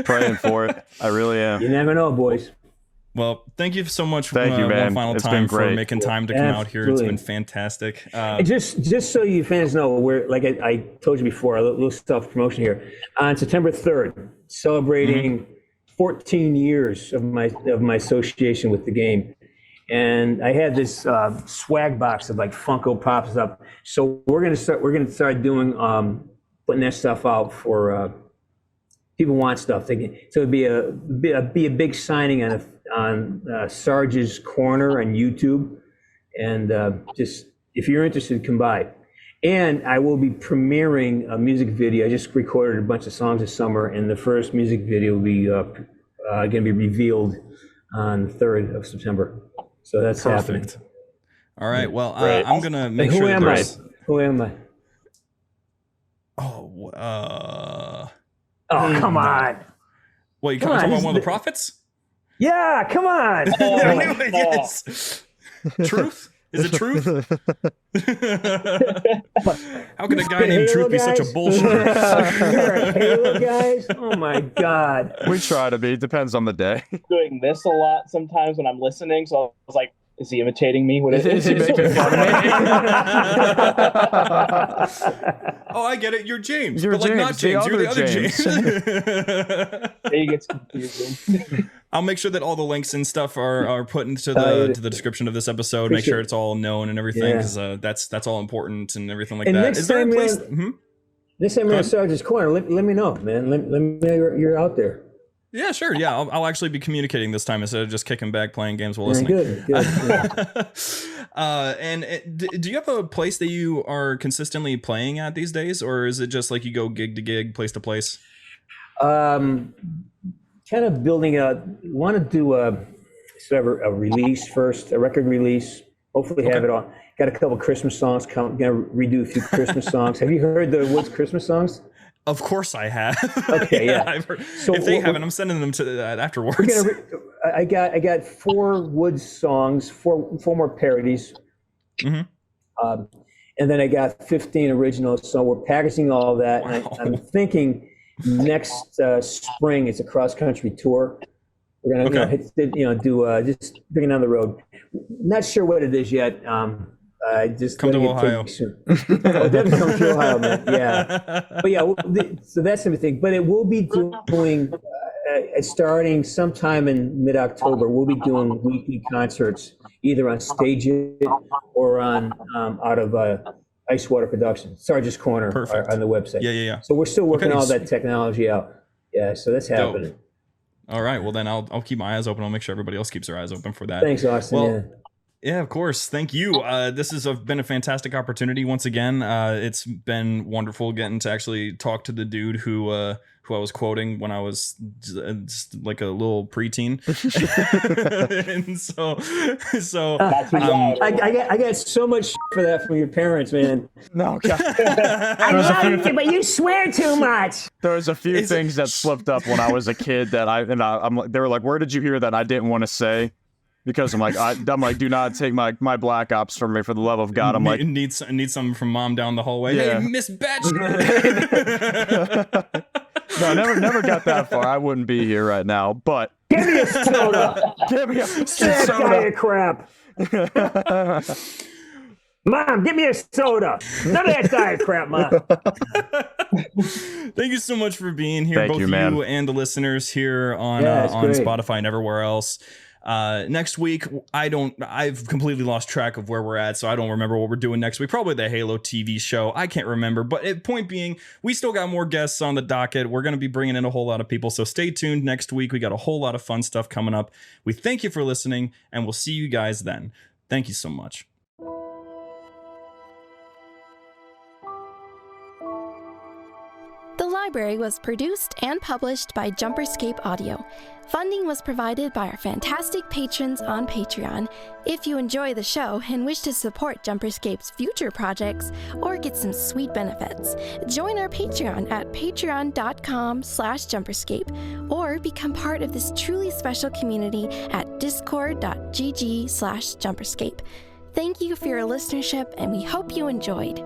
Praying for it. I really am. You never know, boys. Well, thank you so much one time for making time to come out here. It's been fantastic. Just so you fans know, we're like I told you before, a little self-promotion here. On September 3rd, celebrating 14 years of my association with the game. And I had this swag box of like Funko Pops up. So we're gonna start doing putting that stuff out for people want stuff. So it'd be a big signing on Sarge's Corner on YouTube, and just if you're interested, come by. And I will be premiering a music video. I just recorded a bunch of songs this summer, and the first music video will be going to be revealed on the 3rd of September. So that's perfect. Happening. All right. Well, I'm going to make sure. Who am I? Oh, come on. What, you talking about one of the prophets? Yeah, come on. Yes. Truth? Is it Truth? How can a guy named Truth be such a bullshitter? You're a Halo guys? Oh my God. We try to be. Depends on the day. Doing this a lot sometimes when I'm listening, so I was like, is he imitating me? Is he making fun of me? Oh, I get it. You're James. You're but James, not James. You're the other James. It gets confusing. I'll make sure that all the links and stuff are put into the description of this episode. Make sure it's all known and everything, because that's all important and everything like that. Is there a place? Next time you're at Sarge's Corner, let me know, man. Let me know you're out there. Yeah, sure. Yeah, I'll actually be communicating this time instead of just kicking back, playing games while listening. Good. Do you have a place that you are consistently playing at these days, or is it just like you go gig to gig, place to place? Kind of building want to do a release first, a record release. Hopefully have it on. Got a couple Christmas songs coming. Gonna redo a few Christmas songs. Have you heard the Woods Christmas songs? Of course I have. Okay, yeah. I've heard, so if they haven't, I'm sending them to afterwards. I got 4 Woods songs, four more parodies, and then I got 15 originals. So we're packaging all that. Wow. And I'm thinking next spring it's a cross country tour. We're gonna do just bring it on the road. Not sure what it is yet. I just come to Ohio. Oh, definitely come to Ohio, man. Yeah, but yeah. So that's everything. But it will be doing starting sometime in mid-October. We'll be doing weekly concerts, either on Stage It or on out of Ice Water Production, Sarge's Corner on the website. Yeah. So we're still working all that technology out. Yeah, so that's happening. Dope. All right. Well, then I'll keep my eyes open. I'll make sure everybody else keeps their eyes open for that. Thanks, Austin. Well, yeah, of course. Thank you. This has been a fantastic opportunity once again. It's been wonderful getting to actually talk to the dude who I was quoting when I was just like a little preteen. And I got so much for that from your parents, man. No, God. I love you, but you swear too much. There was a few things that slipped up when I was a kid that I'm like, they were like, where did you hear that? I didn't want to say. Because I'm like, do not take my Black Ops from me for the love of God. I'm like, need something from Mom down the hallway. Yeah. Hey, Miss Batch. No, never got that far. I wouldn't be here right now. But give me a soda. Give me a soda. Diet crap. Mom, give me a soda. None of that diet crap, Mom. Thank you so much for being here, both you and the listeners here on Spotify and everywhere else. Next week, I've completely lost track of where we're at, so I don't remember what we're doing next week. Probably the Halo TV show. I can't remember, but point being, we still got more guests on the docket. We're going to be bringing in a whole lot of people, so stay tuned next week. We got a whole lot of fun stuff coming up. We thank you for listening, and we'll see you guys then. Thank you so much. The library was produced and published by JumperScape Audio. Funding was provided by our fantastic patrons on Patreon. If you enjoy the show and wish to support JumperScape's future projects or get some sweet benefits, join our Patreon at patreon.com/JumperScape or become part of this truly special community at discord.gg/JumperScape. Thank you for your listenership, and we hope you enjoyed.